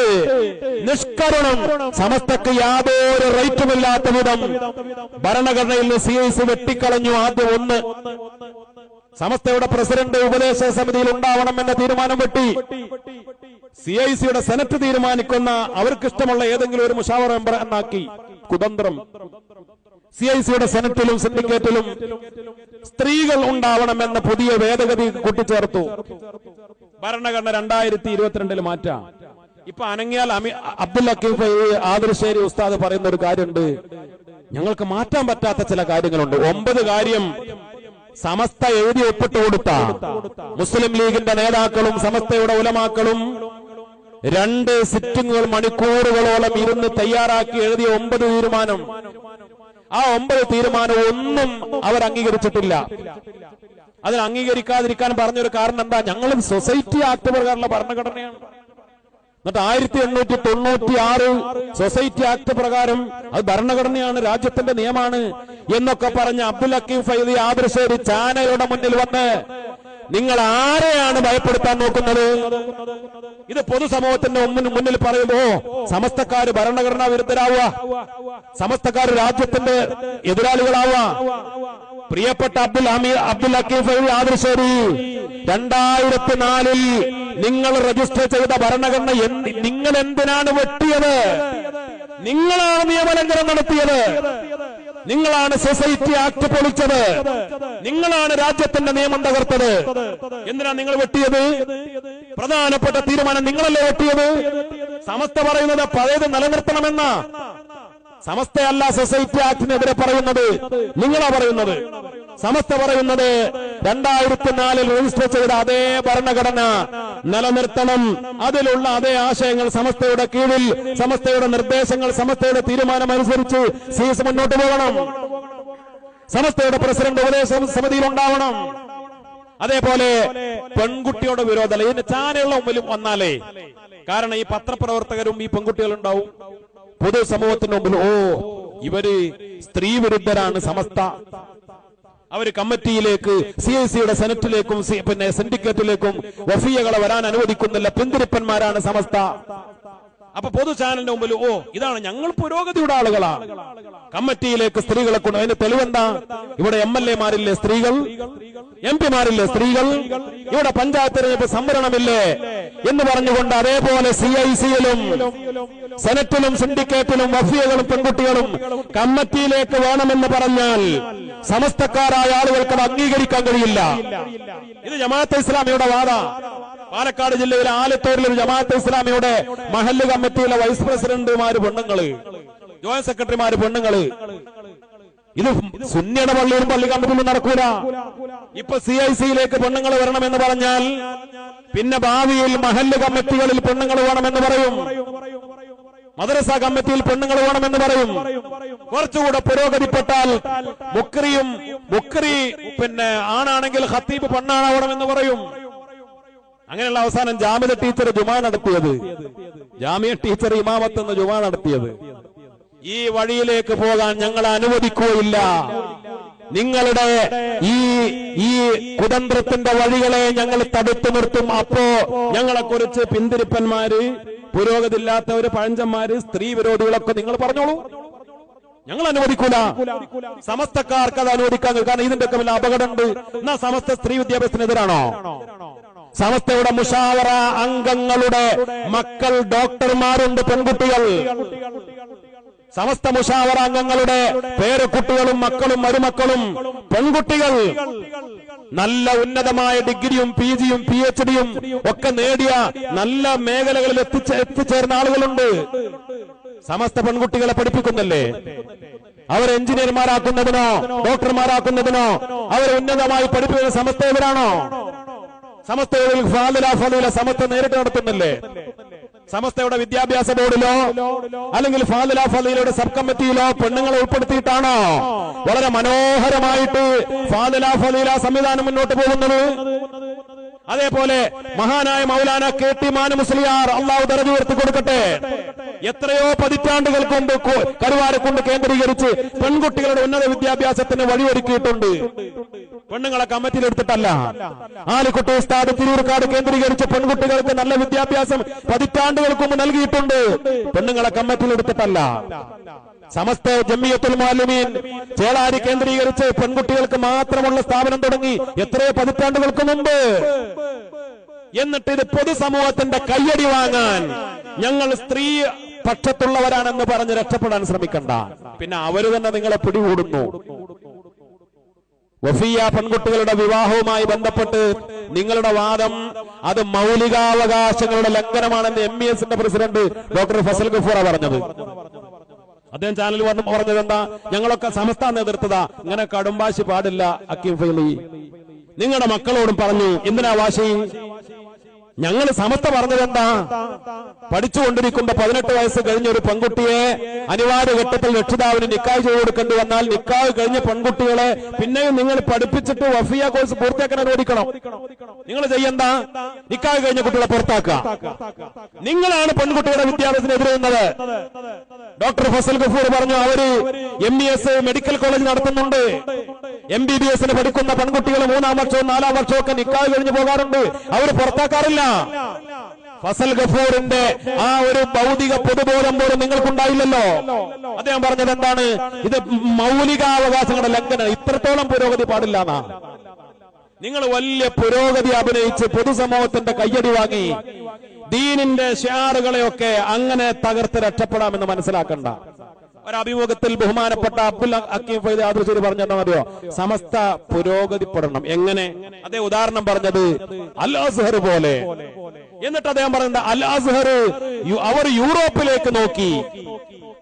നിഷ്കരണം സമസ്തക്ക് യാതൊരു റൈറ്റുമില്ലാത്ത വിധം ഭരണഘടനയിൽ CIC വെട്ടിക്കളഞ്ഞു. ആദ്യം ഒന്ന്, സമസ്തയുടെ പ്രസിഡന്റ് ഉപദേശ സമിതിയിൽ ഉണ്ടാവണം എന്ന തീരുമാനം വെട്ടി. CIC-യുടെ സെനറ്റ് തീരുമാനിക്കുന്ന അവർക്കിഷ്ടമുള്ള ഏതെങ്കിലും ഒരു മുഷാവറ മെമ്പർ എന്നാക്കി. കുതന്ത്രം. CIC-യുടെ സെനറ്റിലും സിൻഡിക്കേറ്റിലും സ്ത്രീകൾ ഉണ്ടാവണമെന്ന പുതിയ ഭേദഗതി കൂട്ടിച്ചേർത്തു. ഭരണഘടന 2022 മാറ്റാം. ഇപ്പൊ അനങ്ങിയാൽ അബ്ദുൽ ലത്തീഫ് ആദർശേരി ഉസ്താദ് പറയുന്ന ഒരു കാര്യമുണ്ട്, ഞങ്ങൾക്ക് മാറ്റാൻ പറ്റാത്ത ചില കാര്യങ്ങളുണ്ട്. 9 കാര്യം സമസ്ത എഴുതി ഒപ്പിട്ട് കൊടുത്ത മുസ്ലിം ലീഗിന്റെ നേതാക്കളും സമസ്തയുടെ ഉലമാക്കളും 2 സിറ്റിംഗുകൾ മണിക്കൂറുകളോളം ഇരുന്ന് തയ്യാറാക്കി എഴുതിയ 9 തീരുമാനം. ആ 9 തീരുമാനം ഒന്നും അവർ അംഗീകരിച്ചിട്ടില്ല. അതിന് അംഗീകരിക്കാതിരിക്കാൻ പറഞ്ഞൊരു കാരണം എന്താ? ഞങ്ങൾ സൊസൈറ്റി ആക്ട് പ്രകാരമുള്ള ഭരണഘടനയാണ്. എന്നിട്ട് 1896 സൊസൈറ്റി ആക്ട് പ്രകാരം അത് ഭരണഘടനയാണ്, രാജ്യത്തിന്റെ നിയമമാണ് എന്നൊക്കെ പറഞ്ഞ അബ്ദുൽ ലത്തീഫ് ഫൈലി ആദർശേരി ചാനലുടെ മുന്നിൽ വന്ന് നിങ്ങൾ ആരെയാണ് ഭയപ്പെടുത്താൻ നോക്കുന്നത്? ഇത് പൊതുസമൂഹത്തിന്റെ മുന്നിൽ പറയുമ്പോ സമസ്തക്കാര് ഭരണഘടനാ വിരുദ്ധരാവുക, സമസ്തക്കാര് രാജ്യത്തിന്റെ എതിരാളികളാവുക. പ്രിയപ്പെട്ട അബ്ദുൽ ലത്തീഫ് ഫൈലി ആദർശേരി 2004-ൽ നിങ്ങൾ രജിസ്റ്റർ ചെയ്ത ഭരണഘടന നിങ്ങൾ എന്തിനാണ് വെട്ടിയത്? നിങ്ങളാണ് നിയമലംഘനം നടത്തിയത്. നിങ്ങളാണ് സൊസൈറ്റി ആക്ട് പൊളിച്ചത്, നിങ്ങളാണ് രാജ്യത്തിന്റെ നിയമം തകർത്തത്. എന്തിനാ നിങ്ങൾ വെട്ടിയത്? പ്രധാനപ്പെട്ട തീരുമാനം നിങ്ങളല്ലേ വെട്ടിയത്? സമസ്ത പറയുന്നത് പഴയത് നിലനിർത്തണമെന്ന. സമസ്തയല്ല സൊസൈറ്റി ആക്ടിനെതിരെ പറയുന്നത്, നിങ്ങളാ പറയുന്നത്. സമസ്ത പറയുന്നത് 2004 രജിസ്റ്റർ ചെയ്ത അതേ ഭരണഘടന നിലനിർത്തണം, അതിലുള്ള അതേ ആശയങ്ങൾ സമസ്തയുടെ കീഴിൽ, സമസ്തയുടെ നിർദ്ദേശങ്ങൾ, സമസ്തയുടെ തീരുമാനം അനുസരിച്ച് സീസ് മുന്നോട്ട് പോകണം. സമസ്തയുടെ പ്രസിഡന്റ് ഉപദേശ സമിതിയിൽ ഉണ്ടാവണം. അതേപോലെ പെൺകുട്ടിയുടെ വിരോധം ഇതിന് ചാനലുള്ള മുമ്പിലും വന്നാലേ, കാരണം ഈ പത്രപ്രവർത്തകരും ഈ പെൺകുട്ടികളുണ്ടാവും പൊതുസമൂഹത്തിന് മുമ്പിൽ, ഓ ഇവര് സ്ത്രീ വിരുദ്ധരാണ് സമസ്ത, അവര് കമ്മിറ്റിയിലേക്ക് CIC-യുടെ സെനറ്റിലേക്കും പിന്നെ സിൻഡിക്കേറ്റിലേക്കും വഫിയകളെ വരാൻ അനുവദിക്കുന്നില്ല, പിന്തിരിപ്പന്മാരാണ് സമസ്ത. അപ്പൊ പൊതു ചാനലിന്റെ മുമ്പിൽ, ഓ ഇതാണ് ഞങ്ങൾ പുരോഗതിയുടെ ആളുകളാ, കമ്മിറ്റിയിലേക്ക് സ്ത്രീകളെ കൊണ്ട്. അതിന് തെളിവെന്താ? ഇവിടെ MLA-മാരില്ലേ സ്ത്രീകൾ, MP-മാരില്ലേ സ്ത്രീകൾ, ഇവിടെ പഞ്ചായത്ത് തെരഞ്ഞെടുപ്പ് സംവരണമില്ലേ എന്ന് പറഞ്ഞുകൊണ്ട് അതേപോലെ CIC-യിലും സെനറ്റിലും സിൻഡിക്കേറ്റിലും വഫിയകളും പെൺകുട്ടികളും കമ്മിറ്റിയിലേക്ക് വേണമെന്ന് പറഞ്ഞാൽ സമസ്തക്കാരായ ആളുകൾക്ക് അത് അംഗീകരിക്കാൻ കഴിയില്ല. ഇത് ജമാഅത്തെ ഇസ്ലാമിയുടെ വാദ. പാലക്കാട് ജില്ലയിലെ ആലത്തൂരിലെ ജമാഅത്തെ ഇസ്ലാമിയുടെ മഹല്ല് കമ്മിറ്റിയിലെ വൈസ് പ്രസിഡന്റുമാര് പെണ്ണുങ്ങള്, ജോയിന്റ് സെക്രട്ടറിമാര് പെണ്ണുങ്ങള്. ഇത് സുന്നിയുടെ പള്ളിയിലും പള്ളി കമ്മിറ്റിയിലും നടക്കൂല. ഇപ്പൊ CIC-യിലേക്ക് പെണ്ണുങ്ങൾ വരണമെന്ന് പറഞ്ഞാൽ പിന്നെ ഭാവിയിൽ മഹല്ല് കമ്മിറ്റികളിൽ പെണ്ണുങ്ങൾ വേണമെന്ന് പറയും, മദ്രസ കമ്മിറ്റിയിൽ പെണ്ണുങ്ങൾ വേണമെന്ന് പറയും. കുറച്ചുകൂടെ പുരോഗതിപ്പെട്ടാൽ മുക്രി പിന്നെ ആണാണെങ്കിൽ ഖത്തീബ് പെണ്ണാണാവണമെന്ന് പറയും. അങ്ങനെയുള്ള അവസാനം ജാമിയ ടീച്ചർ ജുമാ നടത്തിയത്, ജാമിയ ടീച്ചർ ഇമാമത്ത് ജുമാ നടത്തിയത്. ഈ വഴിയിലേക്ക് പോകാൻ ഞങ്ങൾ അനുവദിക്കുകയില്ല. നിങ്ങളുടെ ഈ കുതന്ത്രത്തിന്റെ വഴികളെ ഞങ്ങൾ തടുത്തു നിർത്തും. അപ്പോ ഞങ്ങളെ കുറിച്ച് പിന്തിരിപ്പന്മാര്, പുരോഗതി ഇല്ലാത്തവര്, പഴഞ്ചന്മാര്, സ്ത്രീ വിരോധികളൊക്കെ നിങ്ങൾ പറഞ്ഞോളൂ, ഞങ്ങൾ അനുവദിക്കൂല. സമസ്തക്കാർക്ക് അത് അനുവദിക്കാൻ, കാരണം ഇതിന്റെ ഒക്കെ വലിയ അപകടമുണ്ട്. എന്നാ സമസ്ത സ്ത്രീ വിദ്യാഭ്യാസത്തിനെതിരാണോ? സമസ്തയുടെ മുഷാവറ അംഗങ്ങളുടെ മക്കൾ ഡോക്ടർമാരുണ്ട്, പെൺകുട്ടികൾ. സമസ്ത മുഷാവറ അംഗങ്ങളുടെ പേരക്കുട്ടികളും മക്കളും മരുമക്കളും പെൺകുട്ടികൾ നല്ല ഉന്നതമായ ഡിഗ്രിയും PG-യും PhD-യും ഒക്കെ നേടിയ നല്ല മേഖലകളിൽ എത്തിച്ചേർന്ന ആളുകളുണ്ട്. സമസ്ത പെൺകുട്ടികളെ പഠിപ്പിക്കുന്നില്ലേ? അവർ എഞ്ചിനീയർമാരാക്കുന്നതിനോ ഡോക്ടർമാരാക്കുന്നതിനോ അവരെ ഉന്നതമായി പഠിപ്പിക്കുന്ന സമസ്തയവരാണോ? സമസ്തയിൽ ഫാദില സമസ്ത നേരിട്ട് നടത്തുന്നില്ലേ? സമസ്തയുടെ വിദ്യാഭ്യാസ ബോർഡിലോ അല്ലെങ്കിൽ ഫാദിലയുടെ സബ് കമ്മിറ്റിയിലോ പെണ്ണുങ്ങളെ ഉൾപ്പെടുത്തിയിട്ടാണോ വളരെ മനോഹരമായിട്ട് ഫാദില സംവിധാനം മുന്നോട്ട് പോകുന്നത്? അതേപോലെ മഹാനായ മൗലാന KT മാനു മുസ്ലിയാർ, അള്ളാഹു ദറജ ഉയർത്തി കൊടുക്കട്ടെ, എത്രയോ പതിറ്റാണ്ടുകൾക്ക് മുമ്പ് കരുവാരക്കുണ്ട് കേന്ദ്രീകരിച്ച് പെൺകുട്ടികളുടെ ഉന്നത വിദ്യാഭ്യാസത്തിന് വഴിയൊരുക്കിയിട്ടുണ്ട്. പെണ്ണുങ്ങളെ കമ്മിറ്റിയിലെടുത്തിട്ടല്ല. ആലിക്കുട്ടി ഉസ്താദ് തിരൂർക്കാട് കേന്ദ്രീകരിച്ച് പെൺകുട്ടികൾക്ക് നല്ല വിദ്യാഭ്യാസം പതിറ്റാണ്ടുകൾക്ക് മുമ്പ് നൽകിയിട്ടുണ്ട്. പെണ്ണുങ്ങളെ കമ്മിറ്റിയിലെടുത്തിട്ടല്ല. സമസ്ത ജമിയത്തുൽ മുഅല്ലിമീൻ ചേളാരി കേന്ദ്രീകരിച്ച് പെൺകുട്ടികൾക്ക് മാത്രമുള്ള സ്ഥാപനം തുടങ്ങി എത്രയോ പതിറ്റാണ്ടുകൾക്ക് മുമ്പ്. എന്നിട്ട് ഇത് പൊതുസമൂഹത്തിന്റെ കയ്യടി വാങ്ങാൻ ഞങ്ങൾ സ്ത്രീ പക്ഷത്തുള്ളവരാണെന്ന് പറഞ്ഞ് രക്ഷപ്പെടാൻ ശ്രമിക്കണ്ട. പിന്നെ അവര് തന്നെ നിങ്ങളെ പിടികൂടുന്നു. വഫിയ പെൺകുട്ടികളുടെ വിവാഹവുമായി ബന്ധപ്പെട്ട് നിങ്ങളുടെ വാദം അത് മൗലികാവകാശങ്ങളുടെ ലംഘനമാണെന്ന് MES-ന്റെ പ്രസിഡന്റ് ഡോക്ടർ ഫസൽ ഗഫൂറ പറഞ്ഞത്. അദ്ദേഹം ചാനലിൽ പറഞ്ഞത് എന്താ? ഞങ്ങളൊക്കെ സമസ്ത എതിർത്തതാ, ഇങ്ങനെ കടുംവാശി പാടില്ല. അക്കീം ഫൈലി നിങ്ങളുടെ മക്കളോടും പറഞ്ഞു, എന്തിനാ വാശി? ഞങ്ങൾ സമസ്ത പറഞ്ഞതെന്താ? പഠിച്ചുകൊണ്ടിരിക്കുമ്പോ 18 വയസ്സ് കഴിഞ്ഞ ഒരു പെൺകുട്ടിയെ അനിവാര്യ ഘട്ടത്തിൽ രക്ഷിതാവിന് നിക്കാഹ് ചെയ്തു കൊടുക്കേണ്ടി വന്നാൽ നിക്കാഹ് കഴിഞ്ഞ പെൺകുട്ടികളെ പിന്നെയും നിങ്ങൾ പഠിപ്പിച്ചിട്ട് വഫിയ കോഴ്സ് പൂർത്തിയാക്കാൻ അനുവദിക്കണം. നിങ്ങൾ ചെയ്യണ്ട, നിക്കാഹ് കഴിഞ്ഞ കുട്ടികളെ പുറത്താക്കുക. നിങ്ങളാണ് പെൺകുട്ടികളുടെ വിദ്യാഭ്യാസത്തിനെതിരുന്നത്. ഡോക്ടർ ഫസൽ ഗഫൂർ പറഞ്ഞു, അവര് MES മെഡിക്കൽ കോളേജ് നടത്തുന്നുണ്ട്. MBBS-ന് പഠിക്കുന്ന പെൺകുട്ടികൾ 3-ാം വർഷവും 4-ാം വർഷവും ഒക്കെ നിക്കാഹ് കഴിഞ്ഞു പോകാറുണ്ട്. അവര് പുറത്താക്കാറില്ല. ഫസൽ ഗഫൂറിന്റെ ആ ഒരു ഭൗതിക പൊതുബോധം പോലും നിങ്ങൾക്കുണ്ടായില്ലല്ലോ. അദ്ദേഹം പറഞ്ഞത് എന്താണ്? ഇത് മൗലികാവകാശങ്ങളുടെ ലംഘനം. ഇത്രത്തോളം പുരോഗതി പാടില്ല എന്നാ. നിങ്ങൾ വലിയ പുരോഗതി അഭിനയിച്ച് പൊതുസമൂഹത്തിന്റെ കയ്യടി വാങ്ങി ദീനിന്റെ ഷിആറുകളെയൊക്കെ അങ്ങനെ തകർത്ത് രക്ഷപ്പെടാമെന്ന് മനസ്സിലാക്കണ്ട. ഒരഭിമുഖത്തിൽ ബഹുമാനപ്പെട്ട അബ്ദുൽ ഹക്കീം ഫൈദി ആദർശേരി പറഞ്ഞെന്നറിയോ, സമസ്ത പുരോഗതിപ്പെടണം. എങ്ങനെ? അതേ ഉദാഹരണം പറഞ്ഞത് അൽ അസ്ഹർ പോലെ. എന്നിട്ട് അദ്ദേഹം പറയുന്നത് അൽ അസ്ഹർ അവർ യൂറോപ്പിലേക്ക് നോക്കി,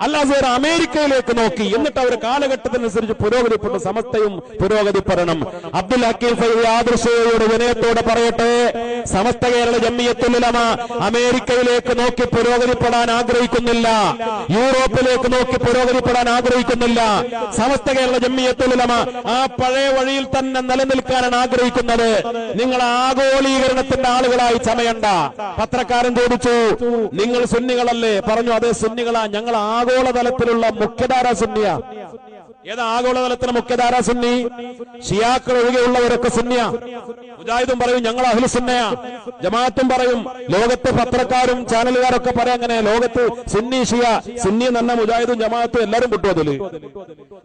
അൽ അസ്ഹർ അമേരിക്കയിലേക്ക് നോക്കി, എന്നിട്ട് അവർ കാലഘട്ടത്തിനനുസരിച്ച് പുരോഗതിപ്പെട്ടു. സമസ്തയും പുരോഗതിപ്പെടണം. അബ്ദുൽ ഹക്കീം ഫൈദി ആദർശേരിയുടെ വിനയത്തോടെ പറയട്ടെ, സമസ്ത കേരള ജംഇയ്യത്തുൽ ഉലമ അമേരിക്കയിലേക്ക് നോക്കി പുരോഗതിപ്പെടാൻ ആഗ്രഹിക്കുന്നില്ല, യൂറോപ്പിലേക്ക് നോക്കി പുരോഗതിപ്പെടാൻ ആഗ്രഹിക്കുന്നില്ല. സമസ്ത കേരള ജംഇയ്യത്തുൽ ഉലമ ആ പഴയ വഴിയിൽ തന്നെ നിലനിൽക്കാനാണ് ആഗ്രഹിക്കുന്നത്. നിങ്ങൾ ആഗോളീകരണത്തിന്റെ ആളുകളായി ചമയണ്ട. പത്രക്കാരൻ ചോദിച്ചു, നിങ്ങൾ സുന്നികളല്ലേ? പറഞ്ഞു, അതെ സുന്നികളാ. ഞങ്ങൾ ആഗോളതലത്തിലുള്ള മുഖ്യധാര സുന്നിയ. ഏതാ ആഗോളതലത്തിലെ മുഖ്യധാര സുന്നി? ഷിയാക്കൾ ഒഴികെയുള്ളവരൊക്കെ സുന്നിയ. മുജാഹിദും പറയും ഞങ്ങൾ അഹ്ലു സുന്നയാ. ജമാഅത്തും പറയും. ലോകത്ത് പത്രക്കാരും ചാനലുകാരൊക്കെ പറയാം അങ്ങനെ. ലോകത്ത് സുന്നി ഷിയ, സുന്നി എന്ന് പറഞ്ഞ മുജാഹിദും ജമാഅത്തും എല്ലാവരും കിട്ടും അതില്.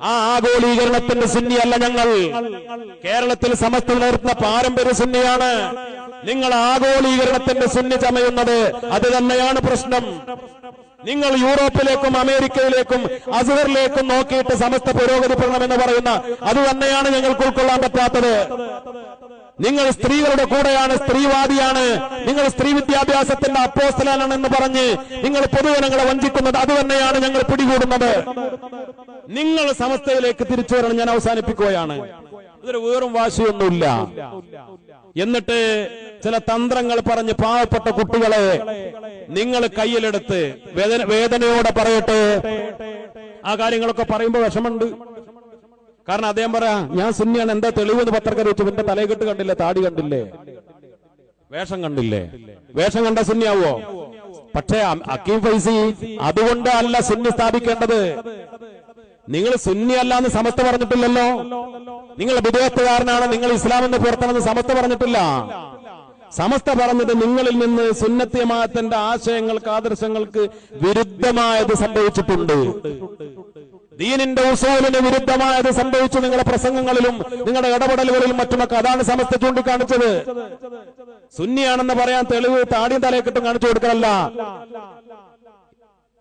ആ ആഗോളീകരണത്തിന്റെ സുന്നിയല്ല ഞങ്ങൾ. കേരളത്തിൽ സമസ്ത നിലനിർത്തുന്ന പാരമ്പര്യ സുന്നിയാണ്. നിങ്ങൾ ആഗോളീകരണത്തിന്റെ സുന്നി ചമയുന്നത് അത് തന്നെയാണ് പ്രശ്നം. നിങ്ങൾ യൂറോപ്പിലേക്കും അമേരിക്കയിലേക്കും അസ്ഹറിലേക്കും നോക്കിയിട്ട് സമസ്ത പുരോഗതിപ്പെടണമെന്ന് പറയുന്ന അത് തന്നെയാണ് ഞങ്ങൾക്ക് ഉൾക്കൊള്ളാൻ പറ്റാത്തത്. നിങ്ങൾ സ്ത്രീകളുടെ കൂടെയാണ്, സ്ത്രീവാദിയാണ്, നിങ്ങൾ സ്ത്രീ വിദ്യാഭ്യാസത്തിന്റെ അപ്പോസ്തലനാണെന്ന് പറഞ്ഞ് നിങ്ങൾ പൊതുജനങ്ങളെ വഞ്ചിക്കുന്നത് അത് തന്നെയാണ് ഞങ്ങൾ പിടികൂടുന്നത്. നിങ്ങൾ സമസ്തയിലേക്ക് തിരിച്ചു വരണം. ഞാൻ അവസാനിപ്പിക്കുകയാണ്. ഇതൊരു വേറും വാശിയൊന്നുമില്ല. എന്നിട്ട് ചില തന്ത്രങ്ങൾ പറഞ്ഞ് പാവപ്പെട്ട കുട്ടികളെ നിങ്ങൾ കയ്യിലെടുത്ത് വേദനയോടെ പറയട്ടെ. ആ കാര്യങ്ങളൊക്കെ പറയുമ്പോൾ വിഷമുണ്ട്. കാരണം അദ്ദേഹം പറയാ ഞാൻ സുന്നിയാണ്, എന്താ തെളിവെന്ന് പത്രക്കാർ വെച്ചു. എന്റെ തലയെക്കെട്ട് കണ്ടില്ലേ, താടി കണ്ടില്ലേ, വേഷം കണ്ടില്ലേ? വേഷം കണ്ട സുന്നിയാവോ? പക്ഷേ ഹക്കീം ഫൈസി അതുകൊണ്ട് അല്ല സുന്നി സ്ഥാപിക്കേണ്ടത്. നിങ്ങൾ സുന്നി അല്ല എന്ന് സമസ്ത പറഞ്ഞിട്ടില്ലല്ലോ. നിങ്ങൾ ബിദ്അത്തുകാരനാണ്, നിങ്ങൾ ഇസ്ലാം എന്ന് പുറത്താണെന്ന് സമസ്ത പറഞ്ഞിട്ടില്ല. സമസ്ത പറഞ്ഞത് നിങ്ങളിൽ നിന്ന് സുന്നത്ത് ജമാഅത്തിന്റെ ആശയങ്ങൾക്ക് ആദർശങ്ങൾക്ക് വിരുദ്ധമായത് സംഭവിച്ചിട്ടുണ്ട്, ദീനിന്റെ ഉസൂലിന് വിരുദ്ധമായത് സംഭവിച്ചു നിങ്ങളുടെ പ്രസംഗങ്ങളിലും നിങ്ങളുടെ ഇടപെടലുകളിലും മറ്റുമൊക്കെ. അതാണ് സമസ്ത ചൂണ്ടിക്കാണിച്ചത്. സുന്നിയാണെന്ന് പറയാൻ തെളിവ് താടിയും തലയെക്കെട്ടും കാണിച്ചു കൊടുക്കലല്ല.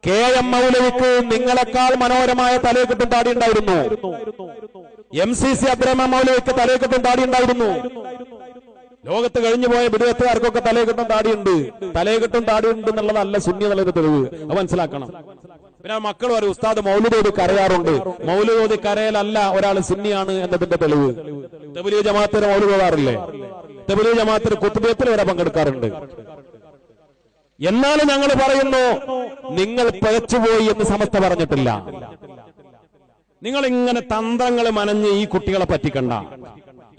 KM മൗലവിക്ക് നിങ്ങളെക്കാൾ മനോഹരമായ തലയെക്കെട്ടും താടി ഉണ്ടായിരുന്നു. MCC അബ്ദുറഹ്മാൻ മൗലവിക്ക് തലയെക്കെട്ടും താടി ഉണ്ടായിരുന്നു. ലോകത്ത് കഴിഞ്ഞുപോയ ബിദ്അത്തുകാർക്കൊക്കെ തലയെക്കെട്ടും താടിയുണ്ട്. തലയെക്കെട്ടും താടിയുണ്ട് എന്നുള്ളതല്ല സുന്നി എന്നുള്ളത് തെളിവ്. അത് മനസ്സിലാക്കണം. പിന്നെ മക്കൾ പറയും ഉസ്താദ് മൗലിദ് ഓതി കരയാറുണ്ട്. മൗലിദ് ഓതി കരയലല്ല ഒരാൾ സുന്നിയാണ് എന്നതിന്റെ തെളിവ്. തബ്ലീഗ് ജമാഅത്തിന് മൗലിദ് ഓതാറില്ലേ? തബ്ലീഗ് ജമാഅത്തിന് ഖുത്ബത്തിൽ വരെ പങ്കെടുക്കാറുണ്ട്. എന്നാലും ഞങ്ങൾ പറയുന്നു നിങ്ങൾ പിഴച്ചുപോയി എന്ന് സമസ്ത പറഞ്ഞിട്ടില്ല. നിങ്ങൾ ഇങ്ങനെ തന്ത്രങ്ങൾ മനഞ്ഞ് ഈ കുട്ടികളെ പറ്റിക്കണ്ട.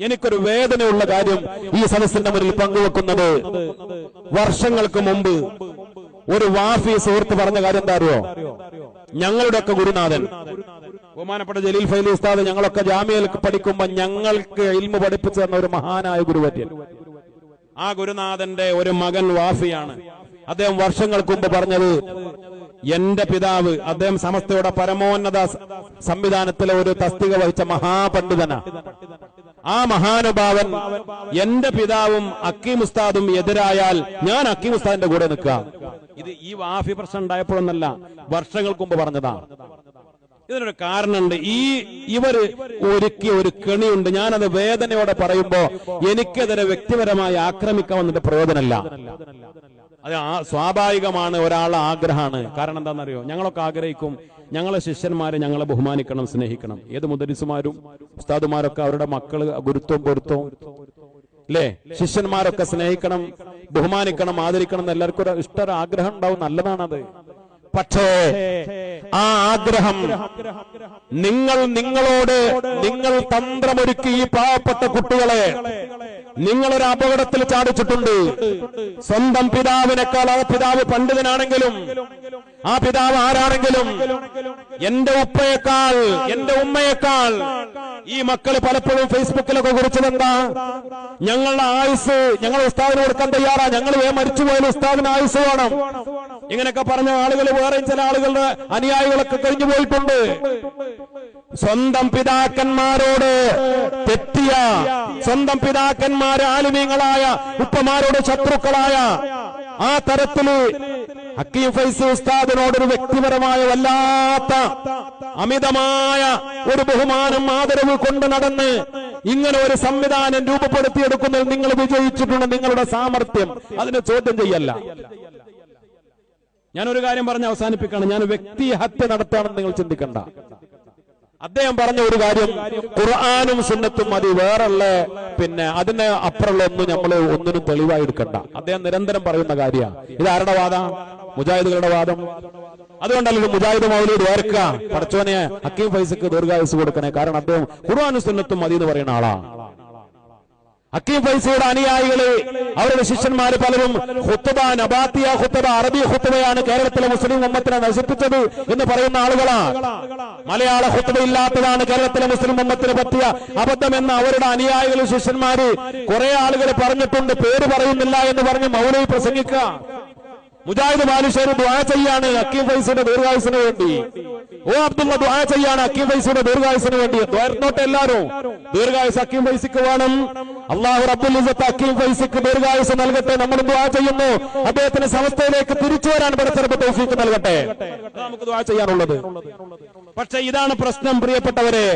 എനിക്കൊരു വേദനയുള്ള കാര്യം ഈ സദസ്സിന്റെ മുന്നിൽ പങ്കുവെക്കുന്നത്, വർഷങ്ങൾക്ക് മുമ്പ് ഒരു വാഫി സുഹൃത്ത് പറഞ്ഞ കാര്യം എന്താ അറിയോ? ഞങ്ങളുടെയൊക്കെ ഗുരുനാഥൻ ബഹുമാനപ്പെട്ട ജലീൽ ഫൈലി ഉസ്താദ് ഞങ്ങളൊക്കെ ജാമിയയിൽ പഠിക്കുമ്പോ ഞങ്ങൾക്ക് ഇൽമു പഠിപ്പിച്ചു തന്ന ഒരു മഹാനായ ഗുരുവര്യൻ. ആ ഗുരുനാഥന്റെ ഒരു മകൻ വാഫിയാണ്. അദ്ദേഹം വർഷങ്ങൾക്ക് മുമ്പ് പറഞ്ഞത്, എന്റെ പിതാവ്, അദ്ദേഹം സമസ്തയുടെ പരമോന്നത സംവിധാനത്തിലെ ഒരു തസ്തിക വഹിച്ച മഹാപണ്ഡിതനാ. ആ മഹാനുഭാവൻ എന്റെ പിതാവും ഹക്കീം ഉസ്താദും എതിരായാൽ ഞാൻ ഹക്കീം ഉസ്താദിന്റെ കൂടെ നിൽക്കുക. ഇത് ഈ വാഫി പ്രശ്നം ഉണ്ടായപ്പോഴൊന്നല്ല, വർഷങ്ങൾക്ക് മുമ്പ് പറഞ്ഞതാണ്. ഇതിനൊരു കാരണമുണ്ട്. ഇവര് ഒരുക്കിയ ഒരു കെണിയുണ്ട്. ഞാനത് വേദനയോടെ പറയുമ്പോ എനിക്കെതിരെ വ്യക്തിപരമായി ആക്രമിക്കാവുന്നതിന്റെ പ്രയോജനമല്ല. അത് സ്വാഭാവികമാണ്, ഒരാളുടെ ആഗ്രഹമാണ്. കാരണം എന്താണെന്നറിയോ? ഞങ്ങളൊക്കെ ആഗ്രഹിക്കും ഞങ്ങളെ ശിഷ്യന്മാരെ ഞങ്ങളെ ബഹുമാനിക്കണം, സ്നേഹിക്കണം. ഏത് മുദരിസുമാരും ഉസ്താദുമാരൊക്കെ അവരുടെ മക്കള് ഗുരുത്വവും പൊരുത്തവും അല്ലേ? ശിഷ്യന്മാരൊക്കെ സ്നേഹിക്കണം, ബഹുമാനിക്കണം, ആദരിക്കണം എന്ന് എല്ലാവർക്കും ഒരു ഇഷ്ട ആഗ്രഹം ഉണ്ടാവും. നല്ലതാണത്. പക്ഷേ ആ ആഗ്രഹം നിങ്ങൾ തന്ത്രമൊരുക്കി ഈ പാവപ്പെട്ട കുട്ടികളെ നിങ്ങളൊരു അപകടത്തിൽ ചാടിച്ചിട്ടുണ്ട്. സ്വന്തം പിതാവിനേക്കാൾ, ആ പിതാവ് പണ്ഡിതനാണെങ്കിലും ആ പിതാവ് ആരാണെങ്കിലും എന്റെ ഉപ്പയേക്കാൾ എന്റെ ഉമ്മയേക്കാൾ ഈ മക്കള് പലപ്പോഴും ഫേസ്ബുക്കിലൊക്കെ കുറിച്ചതെന്താ? ഞങ്ങളുടെ ആയുസ് ഞങ്ങൾ ഉസ്താദിന് കൊടുക്കാൻ തയ്യാറാ, ഞങ്ങൾ മരിച്ചുപോയാലും ഉസ്താദിന് ആയുസ് വേണം, ഇങ്ങനെയൊക്കെ പറഞ്ഞ ആളുകൾ വേറെയും ചില ആളുകളുടെ അനുയായികളൊക്കെ കഴിഞ്ഞു പോയിട്ടുണ്ട്. സ്വന്തം പിതാക്കന്മാരോട് തെറ്റിയ, സ്വന്തം പിതാക്കന്മാര് ആലിമീങ്ങളായ ഉപ്പമാരോട് ശത്രുക്കളായ ആ തരത്തില് ഹക്കീം ഫൈസി ഉസ്താദിനോടൊരു വ്യക്തിപരമായ വല്ലാത്ത അമിതമായ ഒരു ബഹുമാനം ആദരവ് കൊണ്ട് നടന്ന് ഇങ്ങനെ ഒരു സംവിധാനം രൂപപ്പെടുത്തിയെടുക്കുന്നതിൽ നിങ്ങൾ വിജയിച്ചിട്ടുണ്ട്. നിങ്ങളുടെ സാമർത്ഥ്യം അതിനെ ചോദ്യം ചെയ്യല്ല. ഞാനൊരു കാര്യം പറഞ്ഞ് അവസാനിപ്പിക്കണം. ഞാൻ വ്യക്തി ഹത്യ നടത്താണെന്ന് നിങ്ങൾ ചിന്തിക്കണ്ട. അദ്ദേഹം പറഞ്ഞ ഒരു കാര്യം, ഖുർആനും സുന്നത്തും മതി, വേറുള്ള പിന്നെ അതിന് അപ്പുറമുള്ള ഒന്നും നമ്മൾ ഒന്നിനും തെളിവായി എടുക്കണ്ട. അദ്ദേഹം നിരന്തരം പറയുന്ന കാര്യമാണ്. ഇത് ആരുടെ വാദം? മുജാഹിദുകളുടെ വാദം. അതുകൊണ്ടല്ലോ മുജാഹിദ് മൗലൂദ് ഓർക്കുക, പടച്ചോനെ ഹക്കീം ഫൈസിക്ക് ദീർഘായുസ് കൊടുക്കണേ. കാരണം അദ്ദേഹം ഖുർആനും സുന്നത്തും മതി എന്ന് പറയുന്ന ആളാണ്. ഹക്കീം ഫൈസിയുടെ അനുയായികള്, അവരുടെ ശിഷ്യന്മാര് പലരും ഖുത്ബ, നബാത്തിയ ഖുത്ബ, അറബി ഖുത്ബയാണ് കേരളത്തിലെ മുസ്ലിം ഉമ്മത്തിനെ നശിപ്പിച്ചത് എന്ന് പറയുന്ന ആളുകളാണ്. മലയാള ഖുത്ബ ഇല്ലാത്തതാണ് കേരളത്തിലെ മുസ്ലിം ഉമ്മത്തിന് പറ്റിയ അബദ്ധമെന്ന് അവരുടെ അനുയായികളും ശിഷ്യന്മാര് കുറെ ആളുകൾ പറഞ്ഞിട്ടുണ്ട്. പേര് പറയുന്നില്ല എന്ന് പറഞ്ഞ് മൗലവി പ്രസംഗിക്കുക. മുജാഹിദ് ബാലുശ്ശേരി ദുആ ചെയ്യാണ് ഹക്കീം ഫൈസിയുടെ ദീർഘായുസിന് വേണ്ടി. ഓ അബ്ദുള്ള ദുആ ചെയ്യാണ് ഹക്കീം ഫൈസിയുടെ ദീർഘായുസിന് വേണ്ടി. ദ്വാരത്തോട്ട് എല്ലാവരും ദീർഘായുസ് ഹക്കീം ഫൈസിക്ക് വേണം. അല്ലാഹു റബ്ബുൽ ഇസ്സത്ത് ഹക്കീം ഫൈസിക്ക് ദീർഘായുസ് നൽകട്ടെ. നമ്മൾ ദുആ ചെയ്യുന്നു, അദ്ദേഹത്തിന് സമസ്തയിലേക്ക് തിരിച്ചു വരാൻ പടച്ചറബ് തൗഫീഖ് നൽകട്ടെ. നമുക്ക് ദുആ ചെയ്യാനുള്ളത്. പക്ഷെ ഇതാണ് പ്രശ്നം പ്രിയപ്പെട്ടവരെ.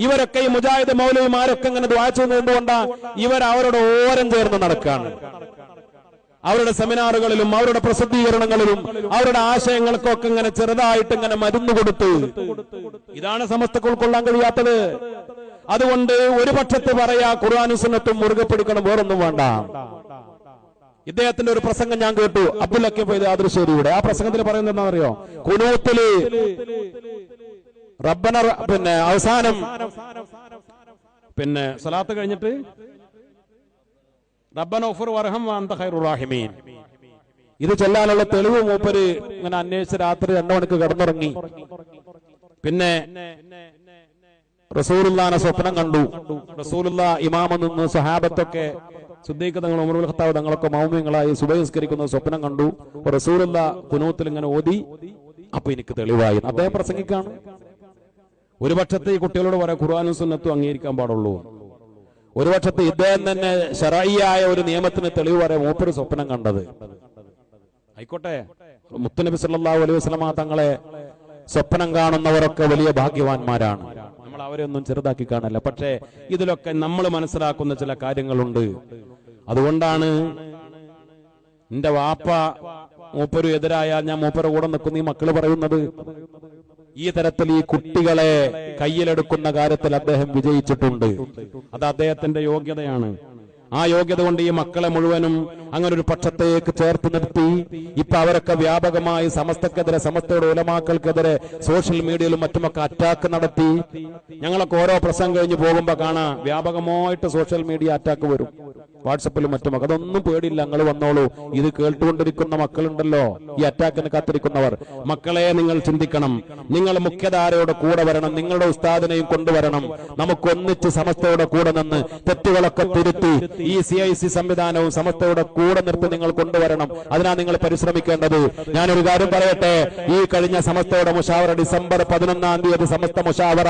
ഇവരൊക്കെ ഈ മുജാഹിദ് മൗലവിമാരൊക്കെ ഇങ്ങനെ ദുആ ചെയ്യുന്നത് എന്തുകൊണ്ടാ? ഇവർ അവരുടെ ഓരം ചേർന്ന് നടക്കുകയാണ്. അവരുടെ സെമിനാറുകളിലും അവരുടെ പ്രസിദ്ധീകരണങ്ങളിലും അവരുടെ ആശയങ്ങൾക്കൊക്കെ ഇങ്ങനെ ചെറുതായിട്ട് ഇങ്ങനെ മരുന്ന് കൊടുത്ത്. ഇതാണ് സമസ്തക്ക് ഉൾക്കൊള്ളാൻ കഴിയാത്തത്. അതുകൊണ്ട് ഒരു പക്ഷത്ത് പറയാ ഖുർആനും സുന്നത്തും മുറുകെ പിടിക്കണം, വേറൊന്നും വേണ്ട. ഇദ്ദേഹത്തിന്റെ ഒരു പ്രസംഗം ഞാൻ കേട്ടു, അബ്ദുൽ ഹക്കീം ഫൈസി ആദർശേരിയുടെ. ആ പ്രസംഗത്തിൽ പറയുന്നത് എന്താണെന്നറിയോ? ഖുനൂത്തില് റബ്ബന പിന്നെ അവസാനം പിന്നെ സ്വലാത്ത് കഴിഞ്ഞിട്ട് റബ്ബന ഗഫൂർ വർഹം വഅൻത ഖൈറുർ റഹീമീൻ, ഇത് ചൊല്ലാനുള്ള തെളിവ് മൂപ്പര് ഇങ്ങനെ അന്വേഷിച്ച് രാത്രി 2 മണിക്ക് കിടന്നുറങ്ങി. പിന്നെ റസൂലുള്ളാഹിനെ സ്വപ്നം കണ്ടു. റസൂലുള്ള ഇമാമ നിന്ന് സഹാബത്തൊക്കെ സിദ്ദീഖ് തങ്ങൾ, ഉമറുൽ ഖത്താബ് തങ്ങളൊക്കെ മൗമിയങ്ങളായി സുബഹി നിസ്കരിക്കുന്ന സ്വപ്നം കണ്ടു. റസൂലുള്ള ഖുനൂത്തിൽ ഇങ്ങനെ ഓതി. അപ്പൊ എനിക്ക് തെളിവായി. അദ്ദേഹം പ്രസംഗിക്കാണ്. ഒരു പക്ഷത്തെ ഈ കുട്ടികളോട് പറയാം ഖുർആനും സുന്നത്തും അംഗീകരിക്കാൻ പാടുള്ളൂ. ഒരു പക്ഷത്ത് ഇദ്ദേഹം തന്നെ ശറഈയായ ഒരു നിയമത്തിന് തെളിവ് പറയാൻ മൂപ്പര് സ്വപ്നം കണ്ടത്. ആയിക്കോട്ടെ, മുത്തുനബി സല്ലല്ലാഹു അലൈഹി വസല്ലമ തങ്ങളെ സ്വപ്നം കാണുന്നവരൊക്കെ വലിയ ഭാഗ്യവാന്മാരാണ്. നമ്മൾ അവരെ ഒന്നും ചെറുതാക്കി കാണല്ല. പക്ഷേ ഇതിലൊക്കെ നമ്മൾ മനസ്സിലാക്കുന്ന ചില കാര്യങ്ങളുണ്ട്. അതുകൊണ്ടാണ് എന്റെ വാപ്പ മൂപ്പര് എതിരായാൽ ഞാൻ മൂപ്പര കൂടെ നിൽക്കുന്ന ഈ മക്കള് പറയുന്നത്. ഈ തരത്തിൽ ഈ കുട്ടികളെ കയ്യിലെടുക്കുന്ന കാര്യത്തിൽ അദ്ദേഹം വിജയിച്ചിട്ടുണ്ട്. അത് അദ്ദേഹത്തിന്റെ യോഗ്യതയാണ്. ആ യോഗ്യത കൊണ്ട് ഈ മക്കളെ മുഴുവനും അങ്ങനെ ഒരു പക്ഷത്തേക്ക് ചേർത്ത് നിർത്തി. ഇപ്പൊ അവരൊക്കെ വ്യാപകമായി സമസ്തക്കെതിരെ, സമസ്തയുടെ ഉലമാക്കൾക്കെതിരെ സോഷ്യൽ മീഡിയയിലും മറ്റുമൊക്കെ അറ്റാക്ക് നടത്തി. ഞങ്ങളൊക്കെ ഓരോ പ്രസംഗം കഴിഞ്ഞ് പോകുമ്പോ കാണാം വ്യാപകമായിട്ട് സോഷ്യൽ മീഡിയ അറ്റാക്ക് വരും, വാട്സപ്പിലും മറ്റുമൊക്കെ. അതൊന്നും പേടിയില്ല, ഞങ്ങൾ വന്നോളൂ. ഇത് കേട്ടുകൊണ്ടിരിക്കുന്ന മക്കളുണ്ടല്ലോ, ഈ അറ്റാക്കിന് കാത്തിരിക്കുന്നവർ, മക്കളെ നിങ്ങൾ ചിന്തിക്കണം. നിങ്ങൾ മുഖ്യധാരയുടെ കൂടെ വരണം, നിങ്ങളുടെ ഉസ്താദിനെയും കൊണ്ടുവരണം. നമുക്കൊന്നിച്ച് സമസ്തയുടെ കൂടെ നിന്ന് തെറ്റുകളൊക്കെ തിരുത്തി ഈ CIC സംവിധാനവും സമസ്തയുടെ കൂടെ നിർത്തി നിങ്ങൾ കൊണ്ടുവരണം. അതിനാ നിങ്ങൾ പരിശ്രമിക്കേണ്ടത്. ഞാനൊരു കാര്യം പറയട്ടെ, ഈ കഴിഞ്ഞ സമസ്തയുടെ മുഷാവറ ഡിസംബർ 11-ാം തീയതി സമസ്ത മുഷാവറ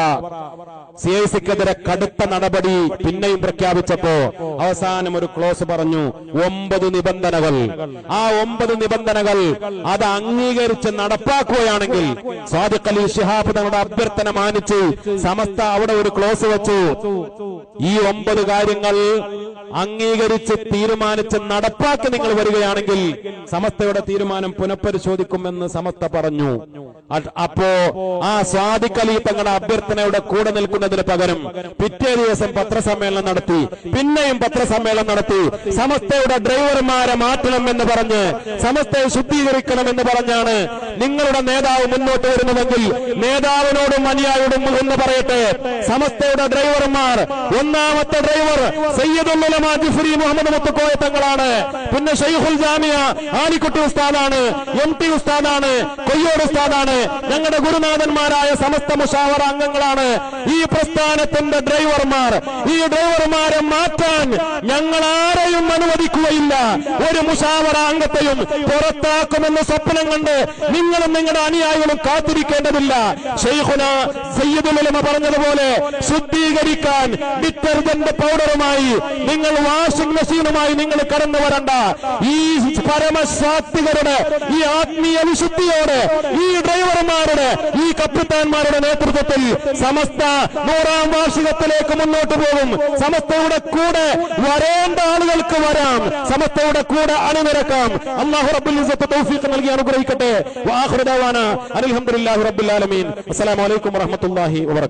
CICക്കെതിരെ കടുത്ത നടപടി പിന്നെയും പ്രഖ്യാപിച്ചപ്പോ അവസാനം ഒരു ക്ലോസ് പറഞ്ഞു, 9 നിബന്ധനകൾ. ആ 9 നിബന്ധനകൾ അത് അംഗീകരിച്ച് നടപ്പാക്കുകയാണെങ്കിൽ സാദിഖ് അലി ശിഹാബ് തങ്ങളുടെ അഭ്യർത്ഥന മാനിച്ച് സമസ്ത അവിടെ ഒരു ക്ലോസ് വെച്ചു. ഈ 9 കാര്യങ്ങൾ അംഗീകരിച്ച് തീരുമാനിച്ച് നടപ്പാക്കി നിങ്ങൾ വരികയാണെങ്കിൽ സമസ്തയുടെ തീരുമാനം പുനഃപരിശോധിക്കുമെന്ന് സമസ്ത പറഞ്ഞു. അപ്പോ ആ സാദിഖ് അലി തങ്ങളുടെ അഭ്യർത്ഥനയുടെ കൂടെ നിൽക്കുന്നതിന് പകരം പിറ്റേ ദിവസം പത്രസമ്മേളനം നടത്തി, പിന്നെയും പത്രസമ്മേളനം നടത്തി. സമസ്തയുടെ ഡ്രൈവർമാരെ മാറ്റണം എന്ന് പറഞ്ഞ്, സമസ്തയെ ശുദ്ധീകരിക്കണം എന്ന് പറഞ്ഞാണ് നിങ്ങളുടെ നേതാവ് മുന്നോട്ട് വരുന്നതെങ്കിൽ നേതാവിനോടും അനുയായിയോടും എന്ന് പറയട്ടെ, സമസ്തയുടെ ഡ്രൈവർമാർ, ഒന്നാമത്തെ ഡ്രൈവർ സയ്യിദുൽ ഉലമാ ജിഫ്രി മുഹമ്മദ് മുത്തുക്കോയ തങ്ങളാണ്. പിന്നെ ഷെയ്ഖുൽ ജാമിയ ആലിക്കുട്ടി ഉസ്താദാണ്, MT ഉസ്താദാണ്, കൊയ്യോട് ഉസ്താദാണ്. ഞങ്ങളുടെ ഗുരുനാഥന്മാരായ സമസ്ത മുഷാവറ അംഗങ്ങളാണ് ഈ പ്രസ്ഥാനത്തിന്റെ ഡ്രൈവർമാർ. ഈ ഡ്രൈവർമാരെ മാറ്റാൻ ഞങ്ങൾ ആരെയും അനുവദിക്കുകയില്ല. ഒരു മുഷാവറ അംഗത്തെയും പുറത്താക്കുമെന്ന് സ്വപ്നം കണ്ട് നിങ്ങൾ നിങ്ങളും നിങ്ങളുടെ അനുയായികളും കാത്തിരിക്കേണ്ടതില്ല. ശൈഖുന സയ്യിദുൽ ഉലമ പറഞ്ഞതുപോലെ ശുദ്ധീകരിക്കാൻ ഡിറ്റർജന്റ് പൗഡറുമായി നിങ്ങൾ വാഷിംഗ് മെഷീനുമായി നിങ്ങൾ കടന്നു വരണ്ട. ഈ പരമശാക്തികരുടെ ഈ ആത്മീയ വിശുദ്ധിയോടെ ഈ ഡ്രൈവർമാരുടെ ഈ കപ്പിത്താന്മാരുടെ നേതൃത്വത്തിൽ സമസ്ത 100ാം വാർഷികത്തിലേക്ക് മുന്നോട്ട് പോകും. സമസ്തയുടെ കൂടെ വരേണ്ട ആളുകൾക്ക് വരാം, സമസ്തയുടെ കൂടെ അണിനിരക്കാം. അല്ലാഹു റബ്ബുൽ ഇസ്സത്ത് തൗഫീഖ് നൽകി അനുഗ്രഹിക്കട്ടെ. വആഖിറു ദഅവാന അൽഹംദുലില്ലാഹി റബ്ബിൽ ആലമീൻ. അസ്സലാമു അലൈക്കും വറഹ്മത്തുള്ളാഹി വബറകാതുഹു.